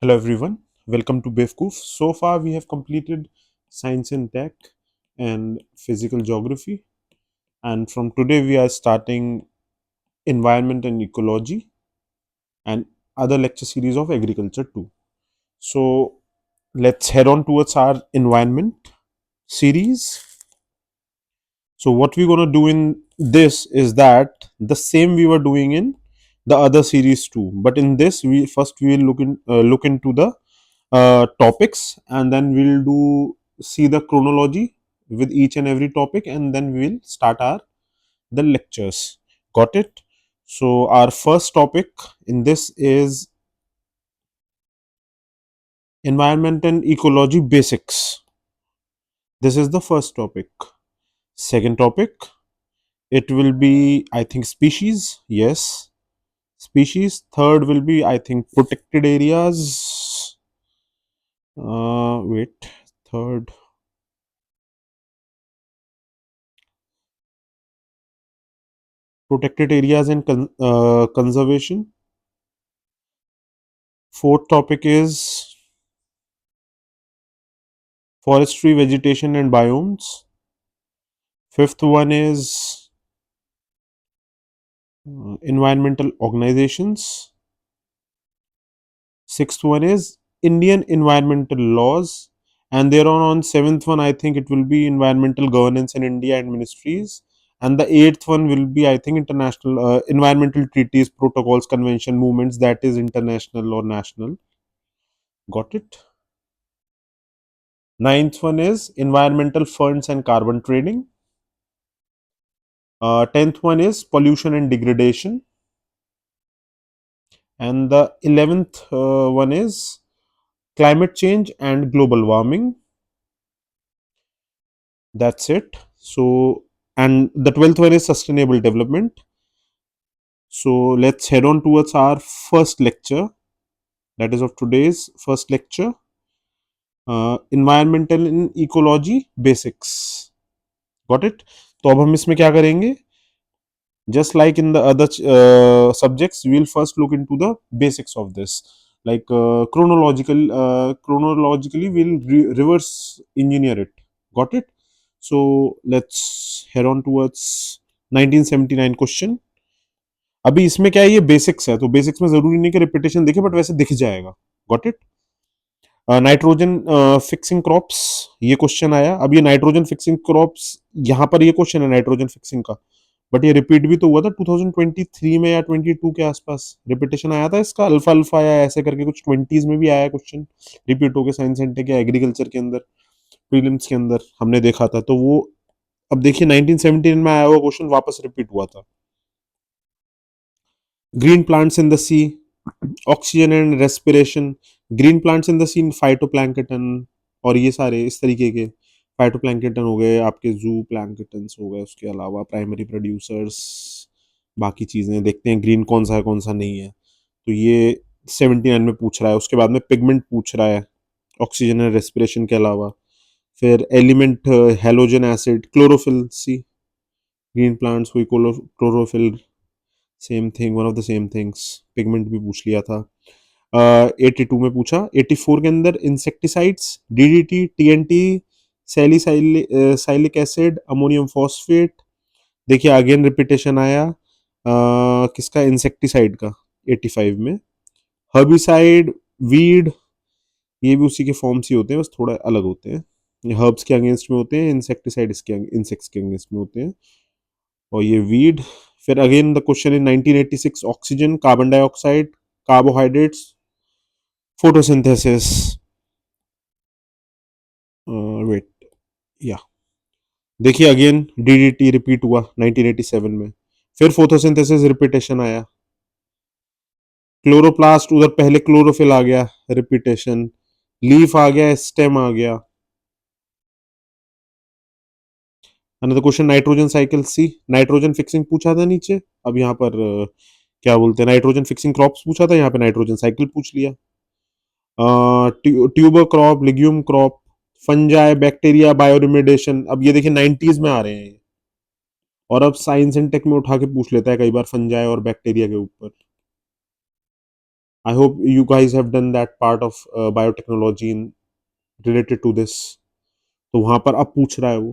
Hello everyone, welcome to Bevkuf. So far we have completed science and tech and physical geography, and from today we are starting environment and ecology and other lecture series of agriculture too. So let's head on towards our environment series. So what we're going to do in this is that the same we were doing in the other series too, but in this we will look into the topics, and then we'll do see the chronology with each and every topic, and then we'll start our the lectures. Got it? So our first topic in this is environment and ecology basics. This is the first topic. Second topic, it will be, I think, species. Yes, species. Third will be, I think, protected areas. Wait, third, protected areas and conservation. Fourth topic is forestry, vegetation, and biomes. Fifth one is environmental organizations. Sixth one is Indian environmental laws. And thereon on seventh one, I think it will be environmental governance in India and ministries. And the eighth one will be, I think, international environmental treaties, protocols, convention, movements, that is international or national. Got it? Ninth one is environmental funds and carbon trading. Tenth one is pollution and degradation, and the 11th one is climate change and global warming. That's it. So, and the 12th one is sustainable development. So let's head on towards our first lecture, that is of today's first lecture, environmental and ecology basics. Got it? तो अब हम इसमें क्या करेंगे, just like in the other subjects, we'll first look into the basics of this, like chronologically we'll reverse engineer it. Got it? So let's head on towards 1979 question. अभी इसमें क्या है, ये बेसिक्स है, तो बेसिक्स में जरूरी नहीं कि रिपीटेशन दिखे, बट वैसे दिख जाएगा. Got it? Nitrogen fixing crops, ये क्वेश्चन आया. अब ये नाइट्रोजन फिक्सिंग क्रॉप्स, यहाँ पर ये क्वेश्चन है नाइट्रोजन फिक्सिंग का, बट ये रिपीट भी तो हुआ था 2023 में या 22 के आसपास रिपीटेशन आया था इसका. अल्फा अल्फा या ऐसे करके कुछ 20s में भी आया क्वेश्चन, रिपीट हो गया साइंस सेंटर के एग्रीकल्चर के अंदर, प्रीलिम्स के अंदर हमने देखा था. तो वो अब देखिए 1917 में आया हुआ क्वेश्चन वापस रिपीट हुआ था. Green plants in the sea, oxygen and respiration. Green plants in the sea, phytoplankton, और ये सारे इस तरीके के फाइटोप्लैंक्टन हो गए आपके, जू प्लैंक्टन्स हो गए, उसके अलावा प्राइमरी प्रोड्यूसर्स, बाकी चीज़ें देखते हैं ग्रीन कौन सा है कौन सा नहीं है. तो ये 79 में पूछ रहा है. उसके बाद में पिगमेंट पूछ रहा है ऑक्सीजन एंड रेस्पिरेशन के अलावा. फिर element halogen acid, chlorophyll see, green plants हुई chlorophyll, same thing, one of the same things. Pigment भी पूछ लिया था. 82 में पूछा. 84 के अंदर insecticides, DDT, TNT, salicylic acid, ammonium phosphate. देखिए अगेन रिपीटेशन आया किसका, इंसेक्टिसाइड का 85 में. हर्बिसाइड, वीड, ये भी उसी के फॉर्म्स ही होते हैं, बस थोड़ा अलग होते हैं. ये हर्ब्स के अगेंस्ट में होते हैं, इंसेक्टिसाइड इसके इंसेक्ट्स के अगेंस्ट में होते हैं. और ये वीड. फिर again the question in 1986, oxygen, carbon dioxide, carbohydrates, photosynthesis. Wait, या देखिए अगेन डीडीटी रिपीट हुआ 1987 में. फिर फोटोसिंथेसिस रिपीटेशन आया. क्लोरोप्लास्ट, उधर पहले क्लोरोफिल आ गया, रिपीटेशन. लीफ आ गया, स्टेम आ गया. Another question nitrogen cycle C, nitrogen fixing पूछा था नीचे, अब यहाँ पर क्या बोलते हैं, नाइट्रोजन फिक्सिंग क्रॉप्स पूछा था, यहाँ पे नाइट्रोजन साइकिल पूछ लिया. Tuber crop, legume crop, fungi, bacteria, bioremediation. अब ये देखिए 90s में आ रहे हैं, और अब साइंस एंड टेक में उठा के पूछ लेता है कई बार फंजाई और बैक्टीरिया के ऊपर. I hope you guys have done that part of biotechnology in related to this. तो वहां पर अब पूछ रहा है वो,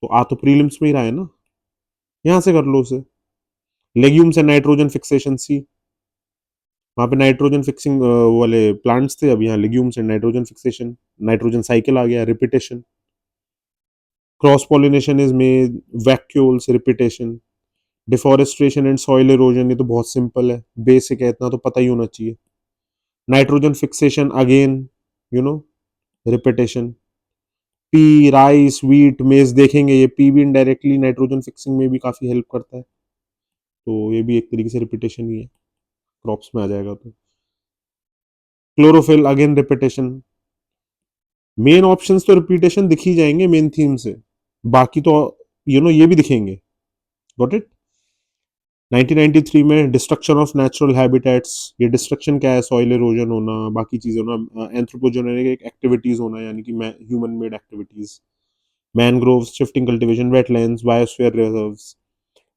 तो आ तो प्रीलिम्स में ही रहा है ना, यहां से कर लो उसे। Legumes and nitrogen fixation see, वहां पे नाइट्रोजन फिक्सिंग वाले प्लांट्स थे, अब यहाँ legumes and nitrogen fixation, nitrogen cycle आ गया, repetition, cross pollination is made, vacuoles, repetition, deforestation and soil erosion, ये तो बहुत सिंपल है, बेसिक है, इतना तो पता ही होना चाहिए। Nitrogen fixation again, you know, repetition. P, rice, wheat, मेज देखेंगे, ये पी भी इनडायरेक्टली नाइट्रोजन फिक्सिंग में भी काफी हेल्प करता है, तो ये भी एक तरीके से रिपीटेशन ही है, क्रॉप्स में आ जाएगा तो। Chlorophyll again repetition. Main options तो रिपीटेशन दिख ही जाएंगे मेन थीम से, बाकी तो ये भी दिखेंगे। Got it. 1993 में डिस्ट्रक्शन ऑफ नेचुरल हैबिटेट्स, ये डिस्ट्रक्शन क्या है, सॉइल इरोजन होना, बाकी चीजें होना, एंथ्रोपोजेनिक एक्टिविटीज होना, यानी कि human made activities, mangroves, shifting cultivation, wetlands, biosphere reserves,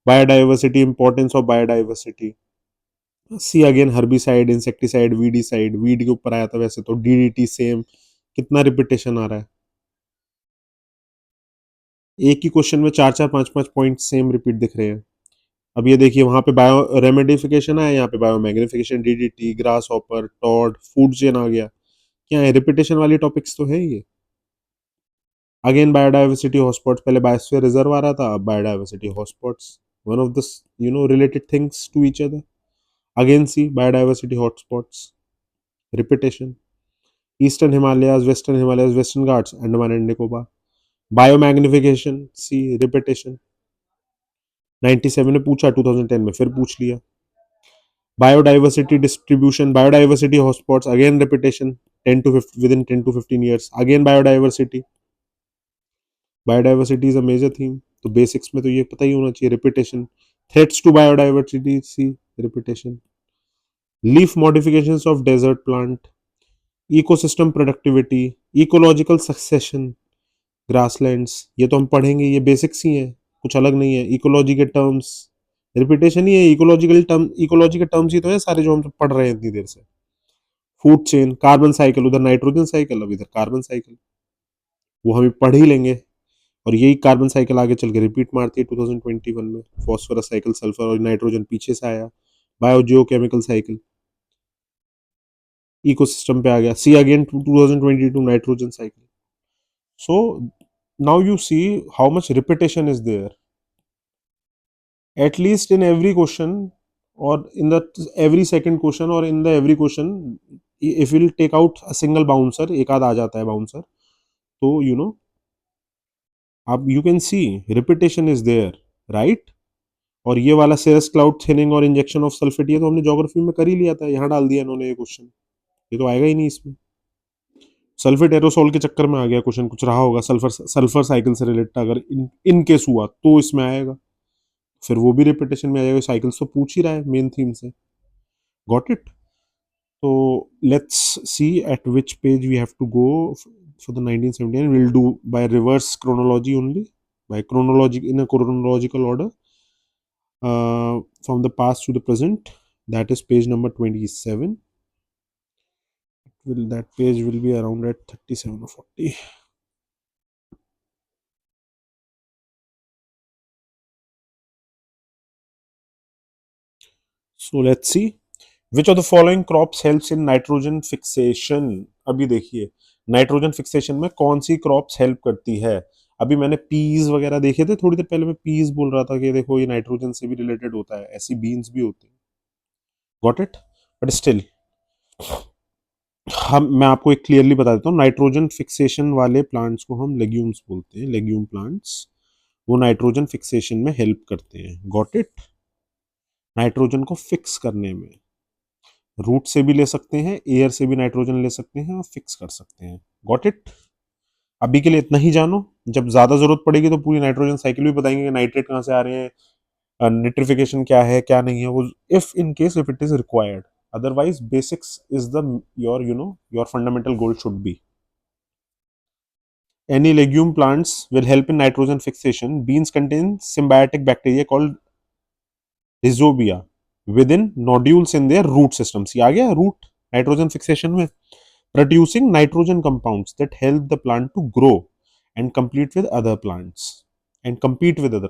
biodiversity, importance of biodiversity. See again herbicide, insecticide, weedicide, weed के ऊपर आया था वैसे तो, डीडीटी सेम, कितना रिपीटेशन आ रहा है, एक ही क्वेश्चन में चार चार पांच पांच पॉइंट सेम रिपीट दिख रहे हैं। अब ये देखिए, वहां पे बायो रेमेडिफिकेशन है, यहाँ पे biomagnification, DDT, grasshopper, toad, food chain आ गया, क्या है, रिपीटेशन वाली टॉपिक्स तो है ये। अगेन बायोडाइवर्सिटी हॉटस्पॉट्स, पहले बायोस्फीयर रिजर्व आ रहा था, अब biodiversity hotspots, one of the related things to each other. Again see biodiversity hotspots, repetition. Eastern Himalayas, western Himalayas, western Ghats, Andaman and Nicobar, biomagnification see, repetition. 97 में पूछा, 2010 में फिर पूछ लिया। Biodiversity distribution, biodiversity hotspots, again repetition, 10 to 15 within 10 to 15 years, again biodiversity. Biodiversity is a major theme, तो basics में तो ये पता ही होना चाहिए, repetition. Threats to biodiversity see, repetition. Leaf modifications of desert plant, ecosystem productivity, ecological succession, grasslands, ये तो हम पढ़ेंगे, ये बेसिक्स ही हैं, कुछ अलग नहीं है। इकोलॉजी के टर्म्स, रिपीटेशन ही है, इकोलॉजी के टर्म्स ही तो है सारे जो हम पढ़ रहे हैं इतनी देर से। फूड चेन, कार्बन साइकिल, उधर नाइट्रोजन साइकिल, अब इधर कार्बन साइकिल, वो हम पढ़ ही लेंगे। और यही कार्बन साइकिल आगे चल के रिपीट मारती है 2021 में, फॉस्फोरस साइकिल, सल्फर और नाइट्रोजन पीछे से आया, बायोजियोकेमिकल साइकिल, इकोसिस्टम पे आ गया, see again 2022 nitrogen cycle. So now you see how much repetition is there, at least in every question, or in the every second question, or in the every question, if we'll take out a single bouncer, एक आध आ जाता है bouncer, तो अब you can see repetition is there, right? और ये वाला सेरस cloud thinning और इंजेक्शन ऑफ सल्फेट, ये तो हमने ज्योग्राफी में कर ही लिया था, यहाँ डाल दिया इन्होंने ये क्वेश्चन, ये तो आएगा ही नहीं इसमें। सल्फेट एरोसोल के चक्कर में आ गया क्वेश्चन, कुछ रहा होगा सल्फर सल्फर साइकिल से रिलेटेड, अगर इन केस हुआ तो इसमें आएगा, फिर वो भी रिपीटेशन में आ जाएगा, साइकिल्स तो पूछ ही रहा है मेन थीम से। Got it. तो let's see at which page we have to go for the 1979, will do by reverse chronology only, by chronology in a chronological order, from the past to the present, that is page number 27, that page will be around at 37 or 40. So let's see, which of the following crops helps in nitrogen fixation। अभी देखिए nitrogen fixation में कौन सी crops help करती है। अभी मैंने Ps वगैरह देखे थे थोड़ी देर पहले, मैं पीज बोल रहा था कि देखो ये नाइट्रोजन से भी रिलेटेड होता है, ऐसी बीन्स भी होती है। Got it. बट स्टिल मैं आपको एक क्लियरली बता देता हूँ, नाइट्रोजन फिक्सेशन वाले प्लांट्स को हम लेग्यूम्स बोलते हैं, लेग्यूम प्लांट्स, वो नाइट्रोजन फिक्सेशन में हेल्प करते हैं। Got it. नाइट्रोजन को फिक्स करने में, रूट से भी ले सकते हैं, एयर से भी नाइट्रोजन ले सकते हैं और फिक्स कर सकते हैं। Got it. अभी के लिए इतना ही जानो, जब ज्यादा जरूरत पड़ेगी तो पूरी नाइट्रोजन साइकिल भी बताएंगे, नाइट्रेट कहाँ से आ रहे हैं, निट्रिफिकेशन क्या है क्या नहीं है वो, if in case if it is required, otherwise basics is the your fundamental goal should be. Any legume plants will help in nitrogen fixation. Beans contain symbiotic bacteria called rhizobia, within nodules in their root systems. ये आ गया root nitrogen fixation में, producing nitrogen compounds that help the plant to grow and compete with other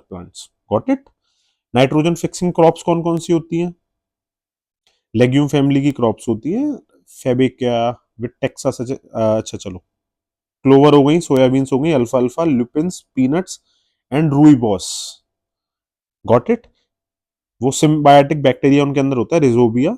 plants got it. Nitrogen fixing crops कौन कौन सी होती हैं? Legume family की crops होती हैं, फेबिका, विटेक्सा, अच्छा चलो, क्लोवर हो गई, सोयाबीन्स हो गई, अल्फा अल्फा, lupins, peanuts and rooibos got it. वो सिम्बायोटिक बैक्टीरिया उनके अंदर होता है, रिजोबिया,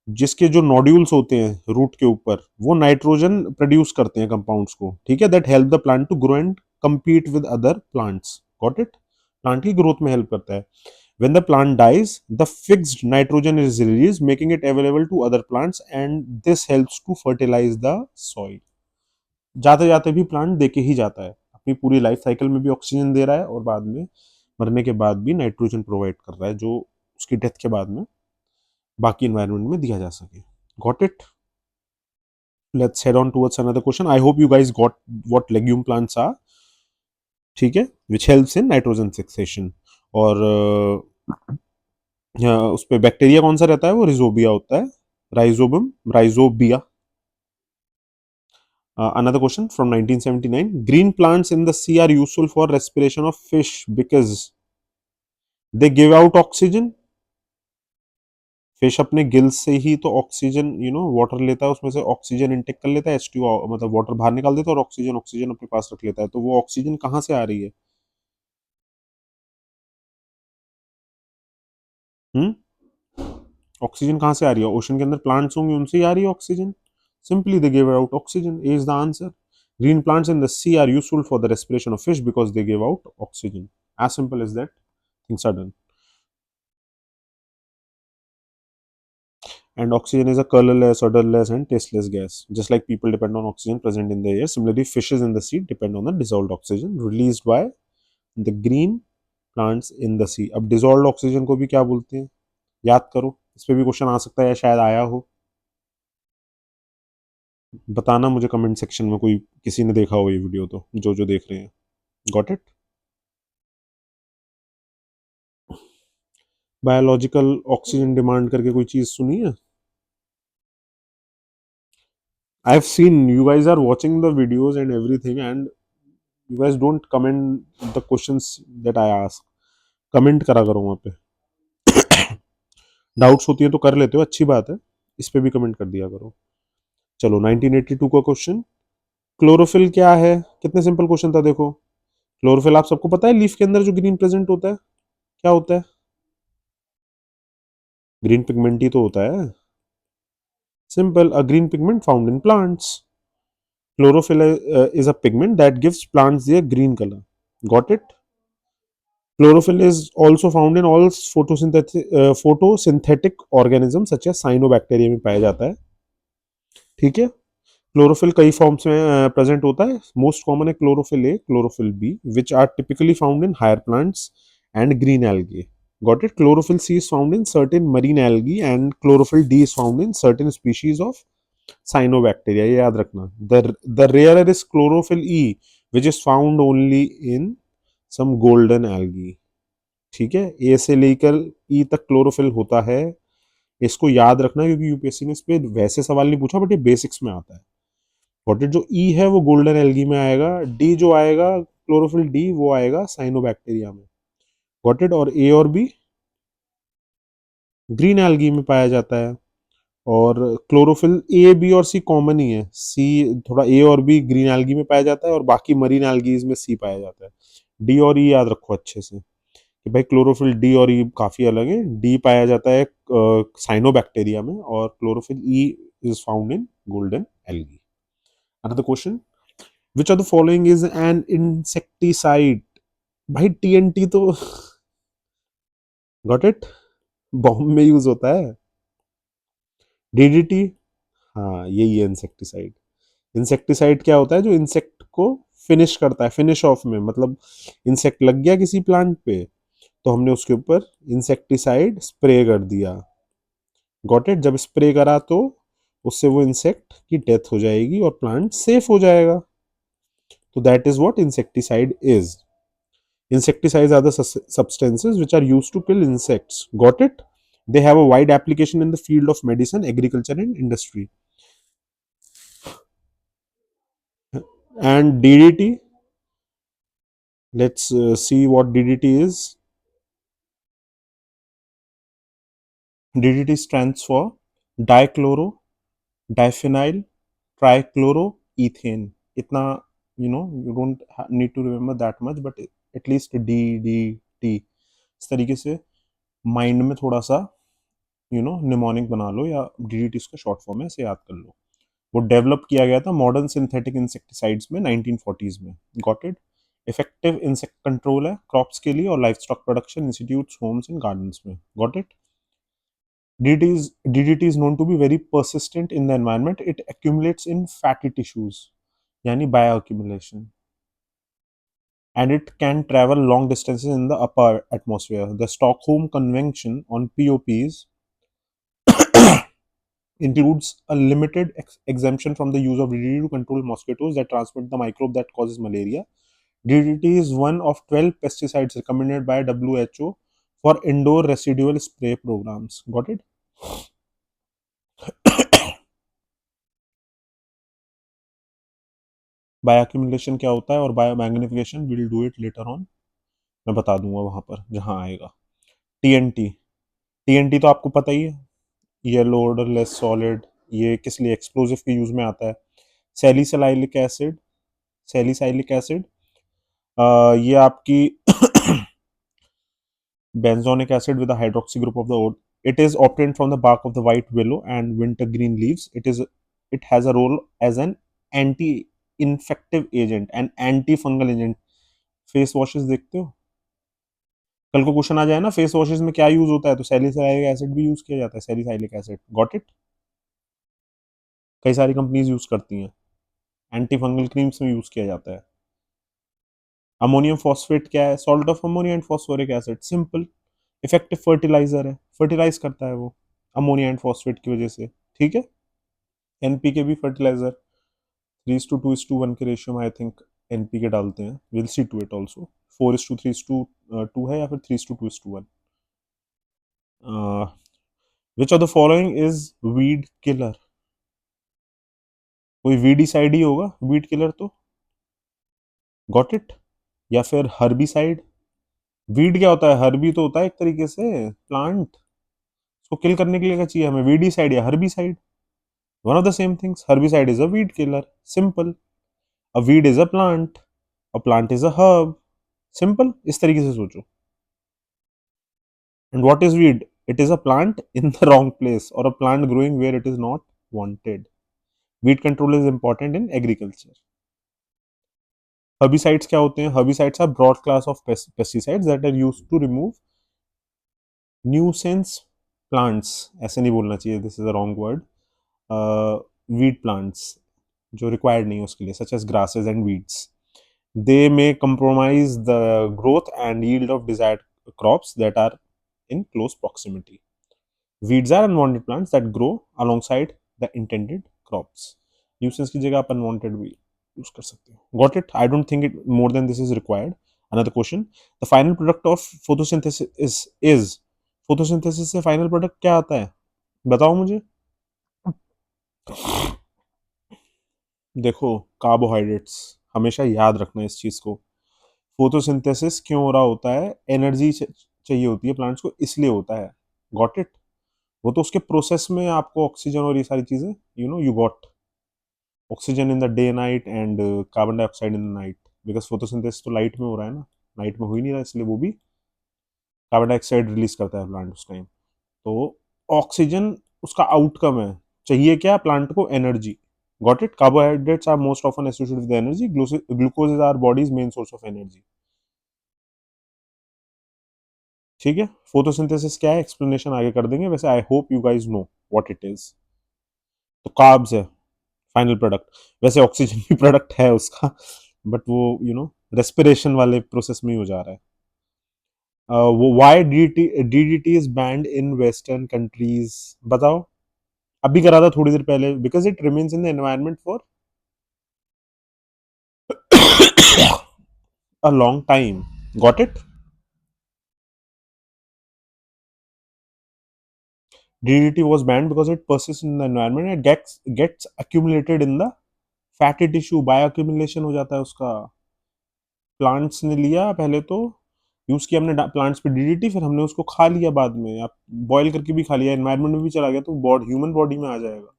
जिसके जो नोड्यूल्स होते हैं रूट के ऊपर वो नाइट्रोजन प्रोड्यूस करते हैं कंपाउंड्स को, ठीक है, that help the plant to grow and compete with other plants got it. Plant की ग्रोथ में हेल्प करता है. when the plant dies the fixed nitrogen is released making it available to other plants and this helps to fertilize the soil. जाते जाते भी plant देके ही जाता है, अपनी पूरी लाइफ साइकिल में भी ऑक्सीजन दे रहा है और बाद में मरने के बाद भी नाइट्रोजन प्रोवाइड कर रहा है जो उसकी डेथ के बाद में बाकी एनवायरनमेंट में दिया जा सके. Got it. Let's head on towards another question. I hope you guys got what legume plants are, ठीक है, which helps in nitrogen fixation. और उस पर बैक्टीरिया कौन सा रहता है? वो रिजोबिया होता है, rhizobium, rhizobia. Another question from 1979. Green plants in the sea are useful for respiration of fish because they give out oxygen. Fish अपने गिल्स से ही तो ऑक्सीजन वाटर लेता है, उसमें से ऑक्सीजन इनटेक कर लेता है, H2O मतलब वाटर बाहर निकाल देता है और ऑक्सीजन ऑक्सीजन अपने पास रख लेता है. तो वो ऑक्सीजन कहाँ से आ रही है? ऑक्सीजन कहाँ से आ रही है? ओशन के अंदर प्लांट्स होंगे, उनसे ही आ रही है oxygen. Simply they give out oxygen. A is the answer. Green plants in the sea are useful for the respiration of fish because they give out oxygen. As simple as that. Things are done. And oxygen is a colorless, odorless, and tasteless gas. Just like people depend on oxygen present in the air, similarly, fishes in the sea depend on the dissolved oxygen released by the green plants in the sea. अब dissolved oxygen को भी क्या बोलते हैं? याद करो, इस पे भी क्वेश्चन आ सकता है या शायद आया हो. बताना मुझे कमेंट सेक्शन में, कोई किसी ने देखा हो ये वीडियो तो, जो जो देख रहे हैं. Got it. Biological oxygen demand करके कोई चीज सुनी है? I have seen you guys are watching the videos and everything and you guys don't comment the questions that I ask. Comment करा करो वहां पे. डाउट्स होती है तो कर लेते हो, अच्छी बात है, इस पे भी कमेंट कर दिया करो. चलो 1982 का क्वेश्चन. क्लोरोफिल क्या है? कितने सिंपल क्वेश्चन था देखो. क्लोरोफिल आप सबको पता है, लीफ के अंदर जो ग्रीन प्रेजेंट होता है क्या होता है? ग्रीन पिगमेंट ही तो होता है. Simple, a green pigment found in plants. Chlorophyll is a pigment that gives plants their green color. Got it? Chlorophyll is also found in all photosynthetic organisms such as cyanobacteria में पाया जाता है. ठीक है. Chlorophyll कई forms में present होता है. मोस्ट कॉमन है chlorophyll A, chlorophyll B, which are typically found in higher plants and green algae. Got it? Chlorophyll C is found in certain marine algae and chlorophyll D is found in certain species of cyanobacteria. ये याद रखना. The rarer is chlorophyll E, which is found only in some golden algae. ठीक है. ए से लेकर ई तक chlorophyll होता है. इसको याद रखना क्योंकि यूपीएससी ने इस पे वैसे सवाल नहीं पूछा, बट ये बेसिक्स में आता है. Got it. जो ई है वो गोल्डन एल्गी में आएगा. डी जो आएगा क्लोरोफिल डी वो आएगा साइनोबैक्टीरिया में. Got it. और ए और बी ग्रीन एल्गी में पाया जाता है. और क्लोरोफिल ए बी और सी कॉमन ही है. सी थोड़ा ए और बी ग्रीन एल्गी में पाया जाता है और बाकी मरीन एल्गीज में सी पाया जाता है. डी और ई याद रखो अच्छे से कि भाई क्लोरोफिल डी और ई काफी अलग है. डी पाया जाता है साइनोबैक्टीरिया में और chlorophyll E is found in golden algae. Another question. Which of the following is an insecticide? भाई टीएनटी तो गॉट इट, बॉम्ब में यूज होता है. डीडीटी, हाँ यही है इंसेक्टिसाइड. इंसेक्टिसाइड क्या होता है? जो इंसेक्ट को फिनिश करता है, फिनिश ऑफ में मतलब इंसेक्ट लग गया किसी प्लांट पे तो हमने उसके ऊपर इंसेक्टिसाइड स्प्रे कर दिया. Got it. जब स्प्रे करा तो उससे वो इंसेक्ट की डेथ हो जाएगी और प्लांट सेफ हो जाएगा. तो that is what insecticide is. Insecticides are the substances which are used to kill insects. Got it? They have a wide application in the field of medicine, agriculture, and industry. And DDT, let's see what DDT is. DDT stands for dichloro diphenyl trichloroethane. इतना, you don't need to remember that much, but at least DDT इस तरीके से mind में थोड़ा सा mnemonic बना लो, या DDT इसका शॉर्ट फॉर्म है, ऐसे याद कर लो. वो डेवलप किया गया था मॉडर्न सिंथेटिक इंसेक्टिसाइड्स में 1940s में. Got it. Effective insect control है क्रॉप्स के लिए और livestock production institutes homes and gardens में. Got it. DDT is known to be very persistent in the environment. It accumulates in fatty tissues, yani bioaccumulation, and it can travel long distances in the upper atmosphere. The Stockholm Convention on POPs includes a limited exemption from the use of DDT to control mosquitoes that transmit the microbe that causes malaria. DDT is one of 12 pesticides recommended by WHO for indoor residual spray programs. Got it? बायोअक्यूमुलेशन क्या होता है और biomagnification, will do it later on. मैं बता दूंगा वहां पर जहां आएगा. टीएनटी. टीएनटी तो आपको पता ही है, येलो ऑर्डरलेस सॉलिड. ये किस लिए एक्सप्लोजिव के यूज में आता है. Salicylic acid. सैलिसाइलिक एसिड ये आपकी benzoic acid with a hydroxy group of the oat. It is obtained from the bark of the white willow and wintergreen leaves. It has a role as an anti-infective agent and anti-fungal agent. Face washes देखते हो, कल को question आ जाए ना face washes में क्या use होता है, तो सैलिसाइलिक एसिड भी यूज किया जाता है. Salicylic acid. Got it. कई सारी कंपनीज यूज करती हैं. एंटी फंगल क्रीम्स में यूज किया जाता है. अमोनियम फॉस्फेट क्या है. Salt of ammonia and phosphoric acid. Simple. Effective fertiliser है, फर्टिलाइज करता है वो अमोनिया एंड फॉस्फेट की वजह से. ठीक है. एनपीके भी फर्टिलाइजर 3:2:1 के रेशियो में आई थिंक एनपीके डालते हैं. Will see to it also. 4:3:2 है या फिर 3:2:1. Which of the following is weed killer. कोई वीडिसाइड ही होगा वीड किलर तो. Got it. या फिर हर्बिसाइड. वीड क्या होता है, हर्बी तो होता है एक तरीके से प्लांट. उसको किल करने के लिए क्या चाहिए हमें, वीडिसाइड या herbicide. One of the same things. Herbicide is a weed killer. Simple. A weed is a plant. A plant is a herb. Simple. इस तरीके से सोचो. And what is weed. It is a plant in the wrong place और a plant growing where it is not wanted. Weed control is important in agriculture. Herbicides क्या होते हैं. Herbicides are broad class of pesticides that are used to remove nuisance plants. ऐसे नहीं बोलना चाहिए, this is a wrong word. Weed plants जो required नहीं है उसके लिए, such as grasses and weeds. They may compromise the growth and yield of desired crops that are in close proximity. Weeds are unwanted plants that grow alongside the intended crops. Nuisance की जगह आप unwanted भी use कर सकते हो. Got it? I don't think it more than this is required. Another question. The final product of photosynthesis is photosynthesis से final product क्या आता है, बताओ मुझे. देखो, कार्बोहाइड्रेट्स. हमेशा याद रखना इस चीज को. फोटोसिंथेसिस क्यों हो रहा होता है, एनर्जी चाहिए होती है प्लांट्स को, इसलिए होता है. Got it. वो तो उसके प्रोसेस में आपको ऑक्सीजन और ये सारी चीजें, you got oxygen in the day night and carbon dioxide in the night. Because photosynthesis तो लाइट में हो रहा है ना, नाइट में हो ही नहीं रहा, इसलिए वो भी कार्बन डाइऑक्साइड रिलीज करता है प्लांट उस टाइम. तो ऑक्सीजन उसका आउटकम है. चाहिए क्या प्लांट को, energy. Got it. Carbohydrates are most often associated with energy. Glucose is our body's main source of energy. ठीक है. फोटोसिंथेसिस क्या है, एक्सप्लेनेशन आगे कर देंगे. वैसे आई hope you guys know what it is. तो कार्ब्स है फाइनल प्रोडक्ट. वैसे ऑक्सीजन भी प्रोडक्ट है उसका, बट वो रेस्पिरेशन वाले प्रोसेस में ही हो जा रहा है. वो why DDT is banned in western countries, बताओ. अभी करा था थोड़ी देर पहले. Because it remains in the environment for a long time. Got it. DDT was banned because it persists in the environment and gets accumulated in the fatty tissue. बायोअक्यूमुलेशन हो जाता है उसका. प्लांट्स ने लिया पहले तो, यूज किया हमने प्लांट्स पे डीडीटी, फिर हमने उसको खा लिया बाद में, आप बॉईल करके भी खा लिया, एनवायरनमेंट में भी चला गया, तो ह्यूमन बॉडी में आ जाएगा.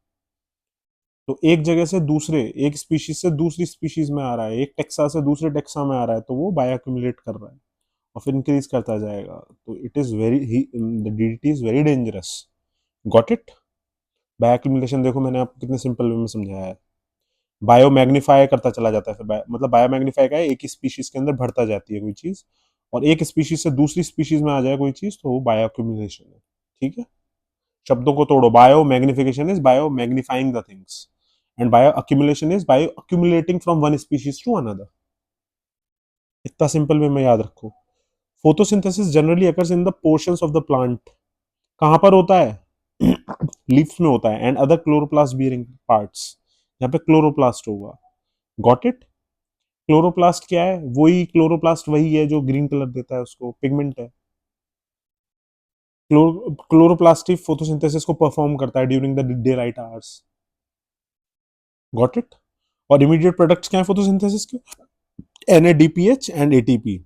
तो एक जगह से दूसरे, एक स्पीशीज से दूसरी स्पीशीज में आ रहा है, एक टेक्सा से दूसरे टेक्सा में आ रहा है, तो वो बायोअक्यूमुलेट कर रहा है और फिर इंक्रीज करता जाएगा. तो it is very, the DDT is very dangerous. Got it. Bioaccumulation देखो मैंने आपको कितने सिंपल वे में समझाया है. बायो मैग्नीफाई करता चला जाता है, फिर मतलब बायो मैग्नीफाई का है, एक ही स्पीशीज के अंदर बढ़ता जाती है कोई चीज, और एक स्पीशीज से दूसरी स्पीशीज में आ जाए कोई चीज, तो वो बायो एक्यूमुलेशन है. ठीक है, शब्दों को तोड़ो. Bio magnification is bio magnifying the things, and bio accumulation is bio accumulating from one species to another. इतना सिंपल वे में याद रखो. Photosynthesis generally occurs in the portions of the plant. कहां पर होता है? लीव्स में होता है, and other chloroplast bearing parts. यहाँ पे क्लोरोप्लास्ट होगा. Got it. क्लोरोप्लास्ट क्या है? वही क्लोरोप्लास्ट वही है जो ग्रीन कलर देता है, उसको पिगमेंट है. क्लोरोप्लास्ट ही फोटोसिंथेसिस को परफॉर्म करता है during the day light hours. Got it. और इमीडिएट प्रोडक्ट्स क्या है फोटोसिंथेसिस के? NADPH and ATP.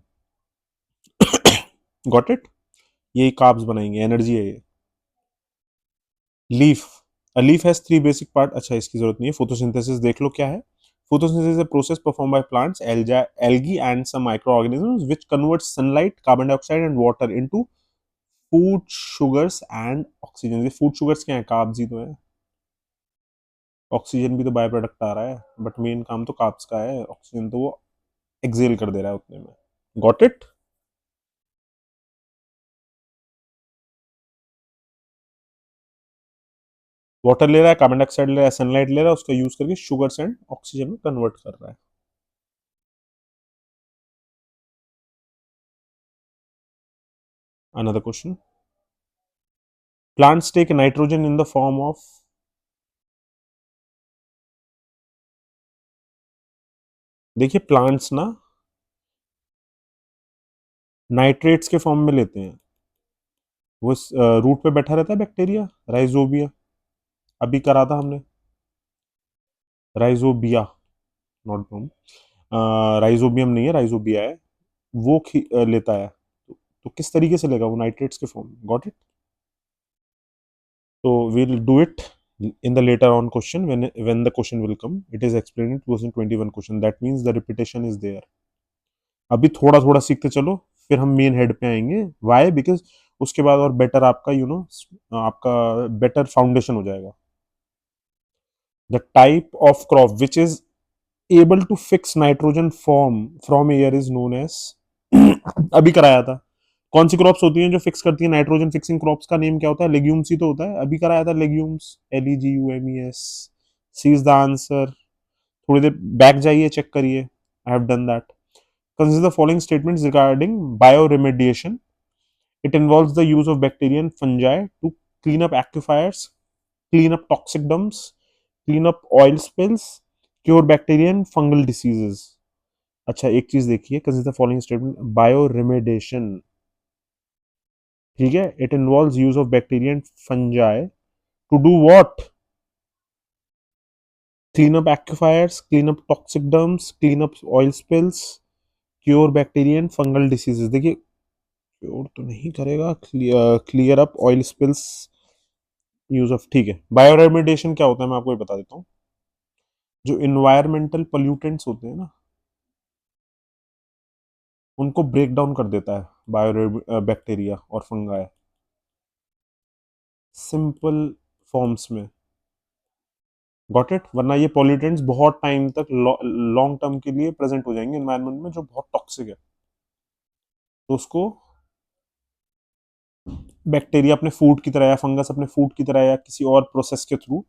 Got it. यही कार्ब्स बनाएंगे, एनर्जी है ये. Leaf. A leaf has three basic part. अच्छा इसकी जरूरत नहीं है. फोटोसिंथेसिस देख लो क्या है. Photosynthesis is a process performed by plants, algae, and some microorganisms which converts sunlight, carbon dioxide, and water into food, sugars, and oxygen. ये food sugars क्या है? कार्ब्स ही तो है. ऑक्सीजन भी तो बाय प्रोडक्ट आ रहा है, बट मेन काम तो कार्ब्स का है. ऑक्सीजन तो वो एक्सेल कर दे रहा है उतने में. Got it. वाटर ले रहा है, कार्बन डाइऑक्साइड ले रहा है, सनलाइट ले रहा है, उसका यूज करके शुगर्स एंड ऑक्सीजन में कन्वर्ट कर रहा है. Another question. Plants take nitrogen in the form of. देखिए प्लांट्स ना नाइट्रेट्स के फॉर्म में लेते हैं. वो रूट पे बैठा रहता है बैक्टीरिया, राइजोबिया. अभी करा था हमने, राइजोबिया, नॉट बॉम. राइजोबियम नहीं है, राइजोबिया है. वो लेता है. तो किस तरीके से लेगा वो? नाइट्रेट्स के फॉर्म में. Got it. तो we'll do it in the later on question, when the question will come. It is explained in 2021 question. That means the repetition is there. अभी थोड़ा थोड़ा सीखते चलो, फिर हम मेन हेड पे आएंगे. वाई? बिकॉज उसके बाद और बेटर आपका आपका बेटर फाउंडेशन हो जाएगा. The type of crop which is able to fix nitrogen form from air is known as. अभी कराया था. कौन सी क्रॉप्स होती हैं जो फिक्स करती है नाइट्रोजन? फिक्सिंग क्रॉप्स का नेम क्या होता है? लेग्यूम्स ही तो होता है. अभी कराया था legumes. LEGUMES. C is the answer. थोड़ी देर बैक जाइए, चेक करिए. I have done that. Consider the following statements regarding bioremediation. It involves the use of bacteria and fungi to clean up aquifers, clean up toxic dumps, clean up oil spills, cure bacteria and fungal diseases. अच्छा एक चीज देखिए, consider the following statement. Bioremediation, ठीक है, it involves use of bacteria and fungi to do what? Clean up aquifers, clean up toxic dumps, clean up oil spills, cure bacteria and fungal diseases. देखिए cure तो नहीं करेगा, clear up oil spills, use of. ठीक है. Bioremediation क्या होता है मैं आपको ये बता देता हूँ. जो इन्वायरमेंटल पोल्यूटेंट्स होते हैं ना, उनको ब्रेक डाउन कर देता है बायो बैक्टीरिया और फंगाई, सिंपल फॉर्म्स में. Got it. वरना ये पॉल्यूटेंट्स बहुत टाइम तक लॉन्ग टर्म के लिए प्रेजेंट हो जाएंगे एनवायरनमेंट में, जो बहुत टॉक्सिक है. तो उसको बैक्टीरिया अपने फूड की तरह, या फंगस अपने फूड की तरह, या किसी और प्रोसेस के थ्रू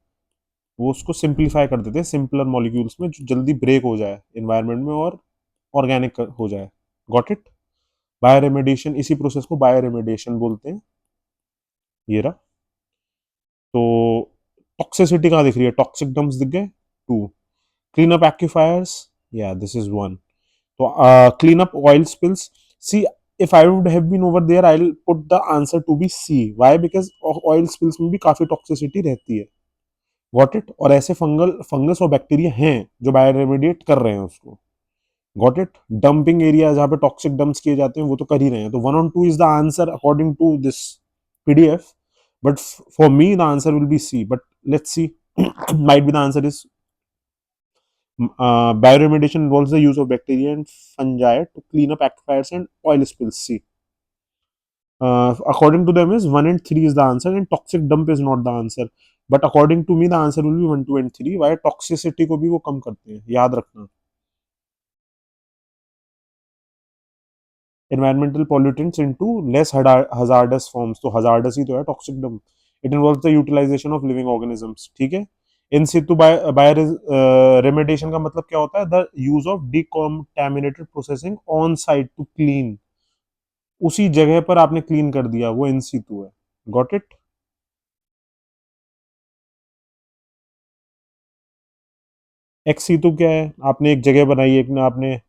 वो उसको सिंप्लीफाई कर देते हैं सिंपलर मॉलिक्यूल्स में, जो जल्दी ब्रेक हो जाए एनवायरनमेंट में और ऑर्गेनिक हो जाए. Got it. बायोरेमेडिएशन, इसी प्रोसेस को बायोरेमेडिएशन बोलते हैं. ये रहा. तो टॉक्सिसिटी कहाँ दिख रही है? टॉक्सिक डम्प्स दिख गए, 2. क्लीन अप एक्विफायर्स, या दिस इज 1. तो clean up oil spills. C if I would have been over there, I'll put the answer to be C. Why? Because oil spills में भी काफी टॉक्सिसिटी रहती है. Got it. और ऐसे fungus और बैक्टीरिया हैं जो बायोरेमेडिएट कर रहे हैं उसको. Got it. डंपिंग एरिया जहाँ पे टॉक्सिक डंप्स किए जाते हैं वो तो कर ही रहे हैं. तो 1 और 2 is the answer according to this PDF. But for me the answer will be C. But let's see. Might be the answer is bioremediation involves the use of bacteria and fungi to clean up aquifers and oil spills. C. According to them is 1 and 3 is the answer and toxic dump is not the answer. But according to me the answer will be 1, 2 and 3. Why? Toxicity को भी वो कम करते हैं, याद रखना. Environmental pollutants into less hazardous forms. तो hazardous ही तो है toxic dump. It involves the utilization of living organisms. ठीक है. इन situ remediation का मतलब क्या होता है? The use of decontaminated processing on site to clean. उसी जगह पर आपने क्लीन कर दिया, वो इन situ है. Got it? एक्स situ क्या है? आपने एक जगह बनाई, एक ना आपने.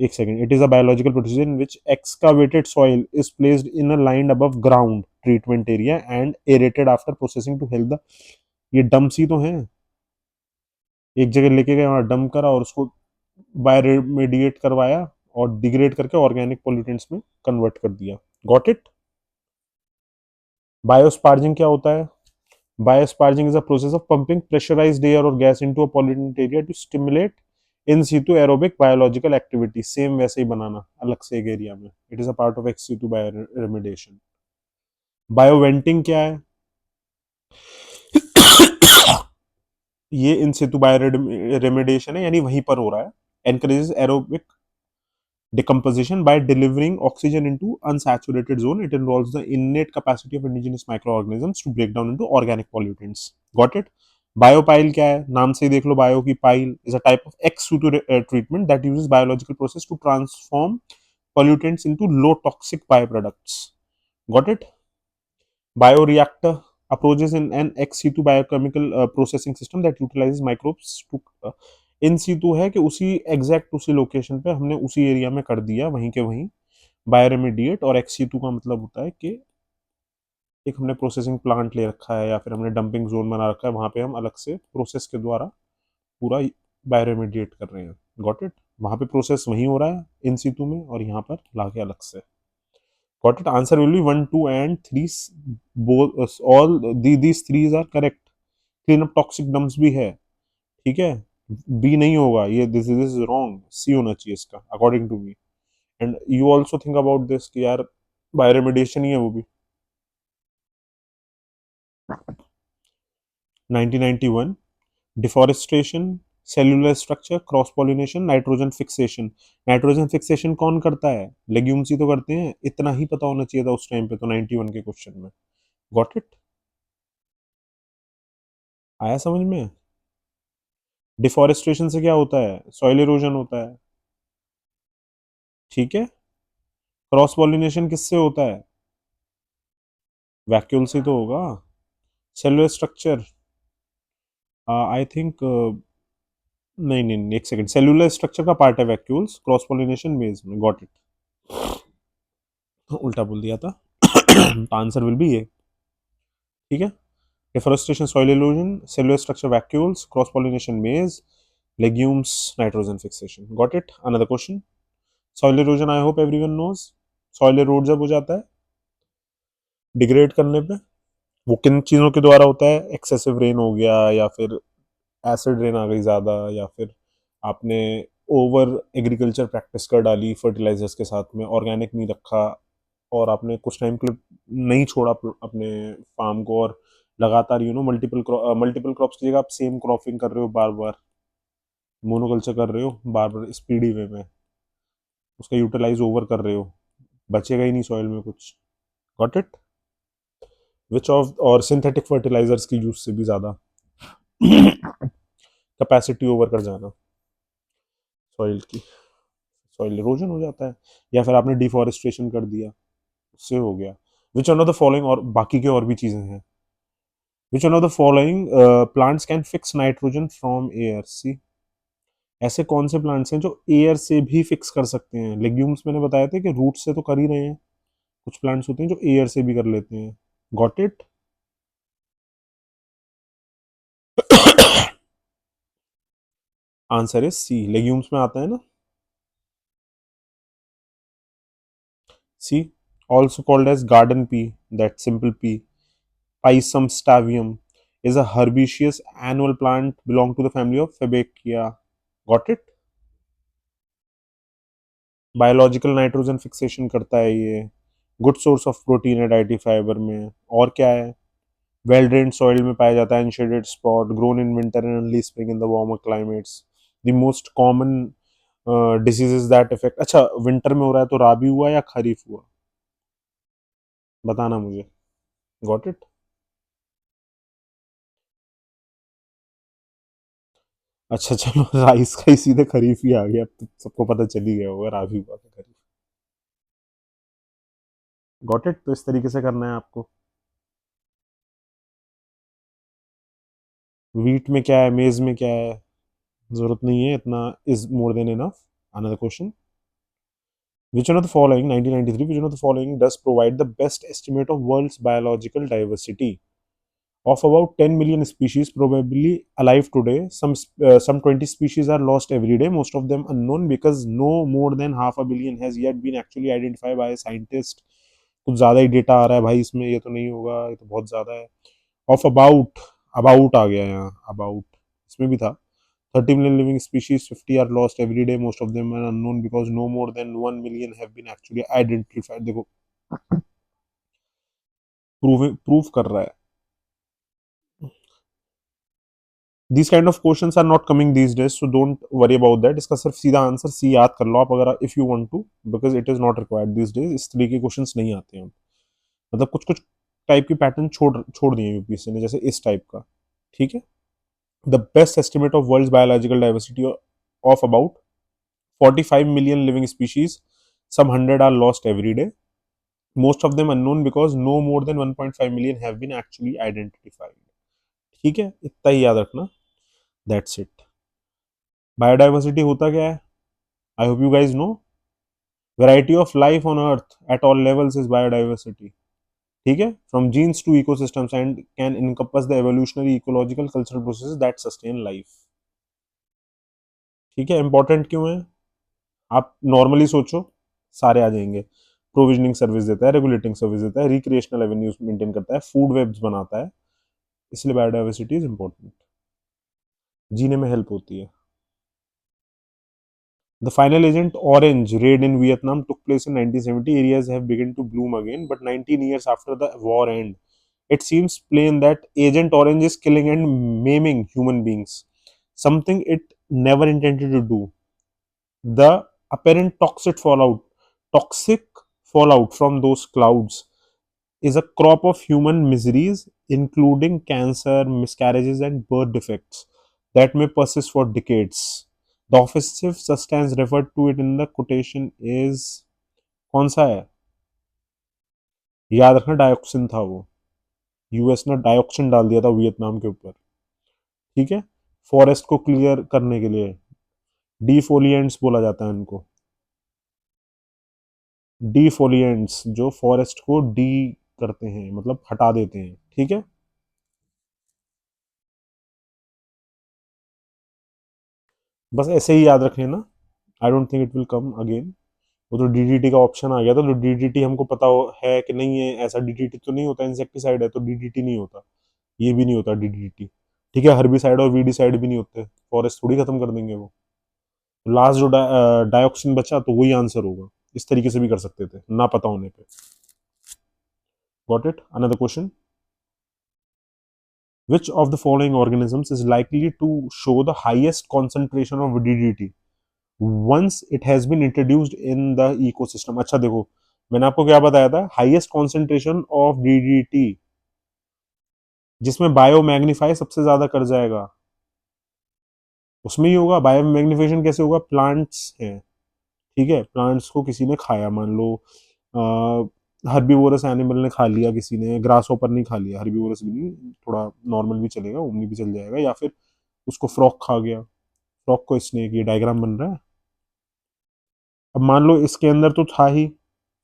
एक second. It is a biological procedure in which excavated soil is placed in a line above ground treatment area and aerated after processing to help the. ये डंप्स ही तो हैं. एक जगह लेके गए, वहां डंप करा और उसको बायोरेमेडिएट करवाया और डिग्रेड करके ऑर्गेनिक पोल्यूटेंट्स में कन्वर्ट कर दिया. Got it. बायोस्पार्जिंग क्या होता है? Biosparging is a process of pumping pressurised air और gas into a pollutant area to stimulate in situ aerobic biological activity. Same वैसे ही बनाना अलग से एक एरिया में. It is a part of ex situ bioremediation. Bioventing क्या है? ये इन सितु बायोरेमेडिएशन है, यानी वहीं पर हो रहा है. Encourages aerobic decomposition by delivering oxygen into unsaturated zone. It involves the innate capacity of indigenous microorganisms to break down into organic pollutants. Got it? Biopile क्या है? नाम से ही देख लो. बायो की pile is a type of ex situ treatment that uses biological process to transform pollutants into low toxic byproducts. Got it? Bioreactor approaches in an ex situ biochemical processing system that utilizes microbes to in situ है कि उसी exact उसी location पे हमने उसी area में कर दिया, वहीं के वहीं बायोरेमेडिएट. और एक्स सीतु का मतलब होता है कि एक हमने प्रोसेसिंग प्लांट ले रखा है या फिर हमने डंपिंग जोन बना रखा है, वहां पे हम अलग से प्रोसेस के द्वारा पूरा बायोरेमेडिएट कर रहे हैं. Got it. वहां पे प्रोसेस वहीं हो रहा है इन सीतु में और यहाँ पर लाके अलग से. Got it. Answer will be 1, 2 and 3. Both all these threes are correct. Clean up toxic dumps भी है. ठीक है. बी नहीं होगा ये. This is wrong. सी होना चाहिए इसका according to me. And you also think about this कि यार बायोरेमेडिएशन ही है वो भी. 1991. Deforestation, cellular structure, cross pollination, nitrogen fixation. Nitrogen fixation कौन करता है? लेग्यूम्स ही तो करते हैं. इतना ही पता होना चाहिए था उस टाइम पे तो 91 के क्वेश्चन में. Got it. आया समझ में? डिफॉरेस्टेशन से क्या होता है? सॉइल इरोजन होता है. ठीक है. क्रॉस पॉलिनेशन किससे होता है? वैक्यूल से तो होगा. सेलुलर स्ट्रक्चर आई थिंक नहीं नहीं नहीं, एक सेकंड. सेलुलर स्ट्रक्चर का पार्ट है वैक्यूल्स. क्रॉस पॉलिनेशन बेस में. Got it. उल्टा बोल दिया था. तो आंसर विल बी ये. ठीक है. Deforestation, soil erosion, cellular structure vacuoles, cross pollination maize, legumes, nitrogen fixation. Got it. Another question. Soil erosion I hope everyone knows. Soil erode जब हो जाता है डिग्रेड करने पे, वो किन चीज़ों के द्वारा होता है? एक्सेसिव रेन हो गया, या फिर एसिड रेन आ गई ज़्यादा, या फिर आपने ओवर एग्रीकल्चर प्रैक्टिस कर डाली फर्टिलाइजर्स के साथ में, ऑर्गेनिक नहीं रखा और आपने कुछ टाइम के लिए नहीं छोड़ा अपने फार्म को और लगातार मल्टीपल क्रॉप्स की जगह आप सेम क्रॉपिंग कर रहे हो, बार बार मोनोकल्चर कर रहे हो, बार बार स्पीडी वे में उसका यूटिलाइज ओवर कर रहे हो, बचेगा ही नहीं सॉइल में कुछ. Got it. विच ऑफ और सिंथेटिक फर्टिलाइजर्स की यूज से भी ज़्यादा कैपेसिटी ओवर कर जाना सॉइल की, सॉइल इरोजन हो जाता है. या फिर आपने डिफॉरेस्टेशन कर दिया, उससे हो गया. Which one of the following, और बाकी के और भी चीजें हैं. Which one of the following plants can fix nitrogen from air? See. ऐसे कौन से प्लांट्स हैं जो एयर से भी फिक्स कर सकते हैं? लेग्यूम्स मैंने बताया था कि रूट से तो कर ही रहे हैं, कुछ प्लांट्स होते हैं जो एयर से भी कर लेते हैं। Got it? Answer is C, legumes में आता है ना। C, also called as garden pea, that simple pea. Pisum stavium is a herbaceous annual plant belong to the family of Fabaceae. Got it? Biological nitrogen fixation करता है ये. Good source of protein है dietary fibre में. और क्या है? Well drained soil में पाया जाता है. Unshielded spot, grown in winter and early spring in the warmer climates. The most common diseases that effect. अच्छा, विंटर में हो रहा है तो राबी हुआ या खरीफ हुआ? बताना मुझे. Got it? अच्छा चलो, राइस का ही सीधे खरीफ ही आ गया. अब तो सबको पता चल ही गया होगा राबी हुआ था खरीफ. Got it? तो इस तरीके से करना है आपको. वीट में क्या है, मेज में क्या है, जरूरत नहीं है इतना. Is more than enough. Another question. Which one of the following, 1993, which one of the following does provide the best estimate of world's biological diversity? Of about 10 million species probably alive today, some 20 species are lost every day, most of them unknown because no more than half a billion has yet been actually identified by a scientist. कुछ ज़्यादा ही data आ रहा है भाई इसमें, ये तो नहीं होगा, ये तो बहुत ज़्यादा है. ऑफ अबाउट, अबाउट आ गया यहाँ, अबाउट. इसमें भी था. 30 million living species, 50 are lost every day, most of them are unknown because no more than 1 million have been actually identified. देखो, प्रूव कर रहा है. These kind of questions are not coming these days, so don't worry about that. इसका सिर्फ सीधा answer C याद कर लो आप, अगर if you want to, because it is not required these days. इस तरीके के क्वेश्चंस नहीं आते हैं. मतलब कुछ कुछ टाइप की पैटर्न छोड़ छोड़ दिए यूपीएससी ने, जैसे इस टाइप का. ठीक है. The best estimate of world's biological diversity of about 45 million living species, some 100 are lost every day, most of them unknown because no more than 1.5 million have been actually identified. ठीक है, इतना ही याद रखना. That's it. Biodiversity होता क्या है? I hope you guys know. Variety of life on earth at all levels is biodiversity. ठीक है, from genes to ecosystems and can encompass the evolutionary ecological cultural processes that sustain life. ठीक है, important क्यों है? आप normally सोचो, सारे आ जाएंगे. प्रोविजनिंग सर्विस देता है, रेगुलेटिंग सर्विस देता है, रिक्रिएशनल एवेन्यूज मेंटेन करता है, फूड वेब्स बनाता है. इसलिए बायोडाइवर्सिटी इज इंपॉर्टेंट. जीने में हेल्प होती है. The final Agent Orange raid in Vietnam took place in 1970. Areas have begun to bloom again, but 19 years after the war end, it seems plain that Agent Orange is killing and maiming human beings, something it never intended to do. The apparent toxic fallout from those clouds is a crop of human miseries, including cancer, miscarriages, and birth defects that may persist for decades. The offensive substance referred to it in the quotation is कौन सा है? याद रखना, dioxin था वो. US ने dioxin डाल दिया था वियतनाम के ऊपर. ठीक है, फॉरेस्ट को क्लियर करने के लिए. डीफोलिएंट्स बोला जाता है उनको. डीफोलिएंट्स जो फॉरेस्ट को डी करते हैं, मतलब हटा देते हैं. ठीक है. बस ऐसे ही याद रख लेना. आई don't think it will come again. वो तो डीडीटी का ऑप्शन आ गया था, तो डीडीटी हमको पता है कि नहीं है. ऐसा डीडीटी तो नहीं होता, इंसेक्टिसाइड है तो डीडीटी नहीं होता. ये भी नहीं होता डीडीटी. ठीक है, हर्बिसाइड और वीडिसाइड भी नहीं होते. फॉरेस्ट थोड़ी खत्म कर देंगे वो. लास्ट जो डायोक्सिन बचा तो वही आंसर होगा. इस तरीके से भी कर सकते थे ना पता होने पे. Got it? Another question. Which of the following organisms is likely to show the highest concentration of DDT once it has been introduced in the ecosystem? अच्छा देखो, मैंने आपको क्या बताया था, हाईएस्ट कॉन्सेंट्रेशन ऑफ डीडीटी जिसमें बायो मैग्नीफाई सबसे ज्यादा कर जाएगा, उसमें ही होगा. बायो मैग्निफिकेशन कैसे होगा? प्लांट्स हैं. ठीक है, प्लांट्स को किसी ने खाया, मान लो हर्बीवोरस एनिमल ने खा लिया, किसी ने ग्रास होपर नहीं खा लिया, हर्बीवोरस भी नहीं, थोड़ा नॉर्मल भी चलेगा, ओमनी भी चल जाएगा, या फिर उसको फ्रॉग खा गया. फ्रॉग को स्नेक, ये डायग्राम बन रहा है। अब मान लो इसके अंदर तो था ही,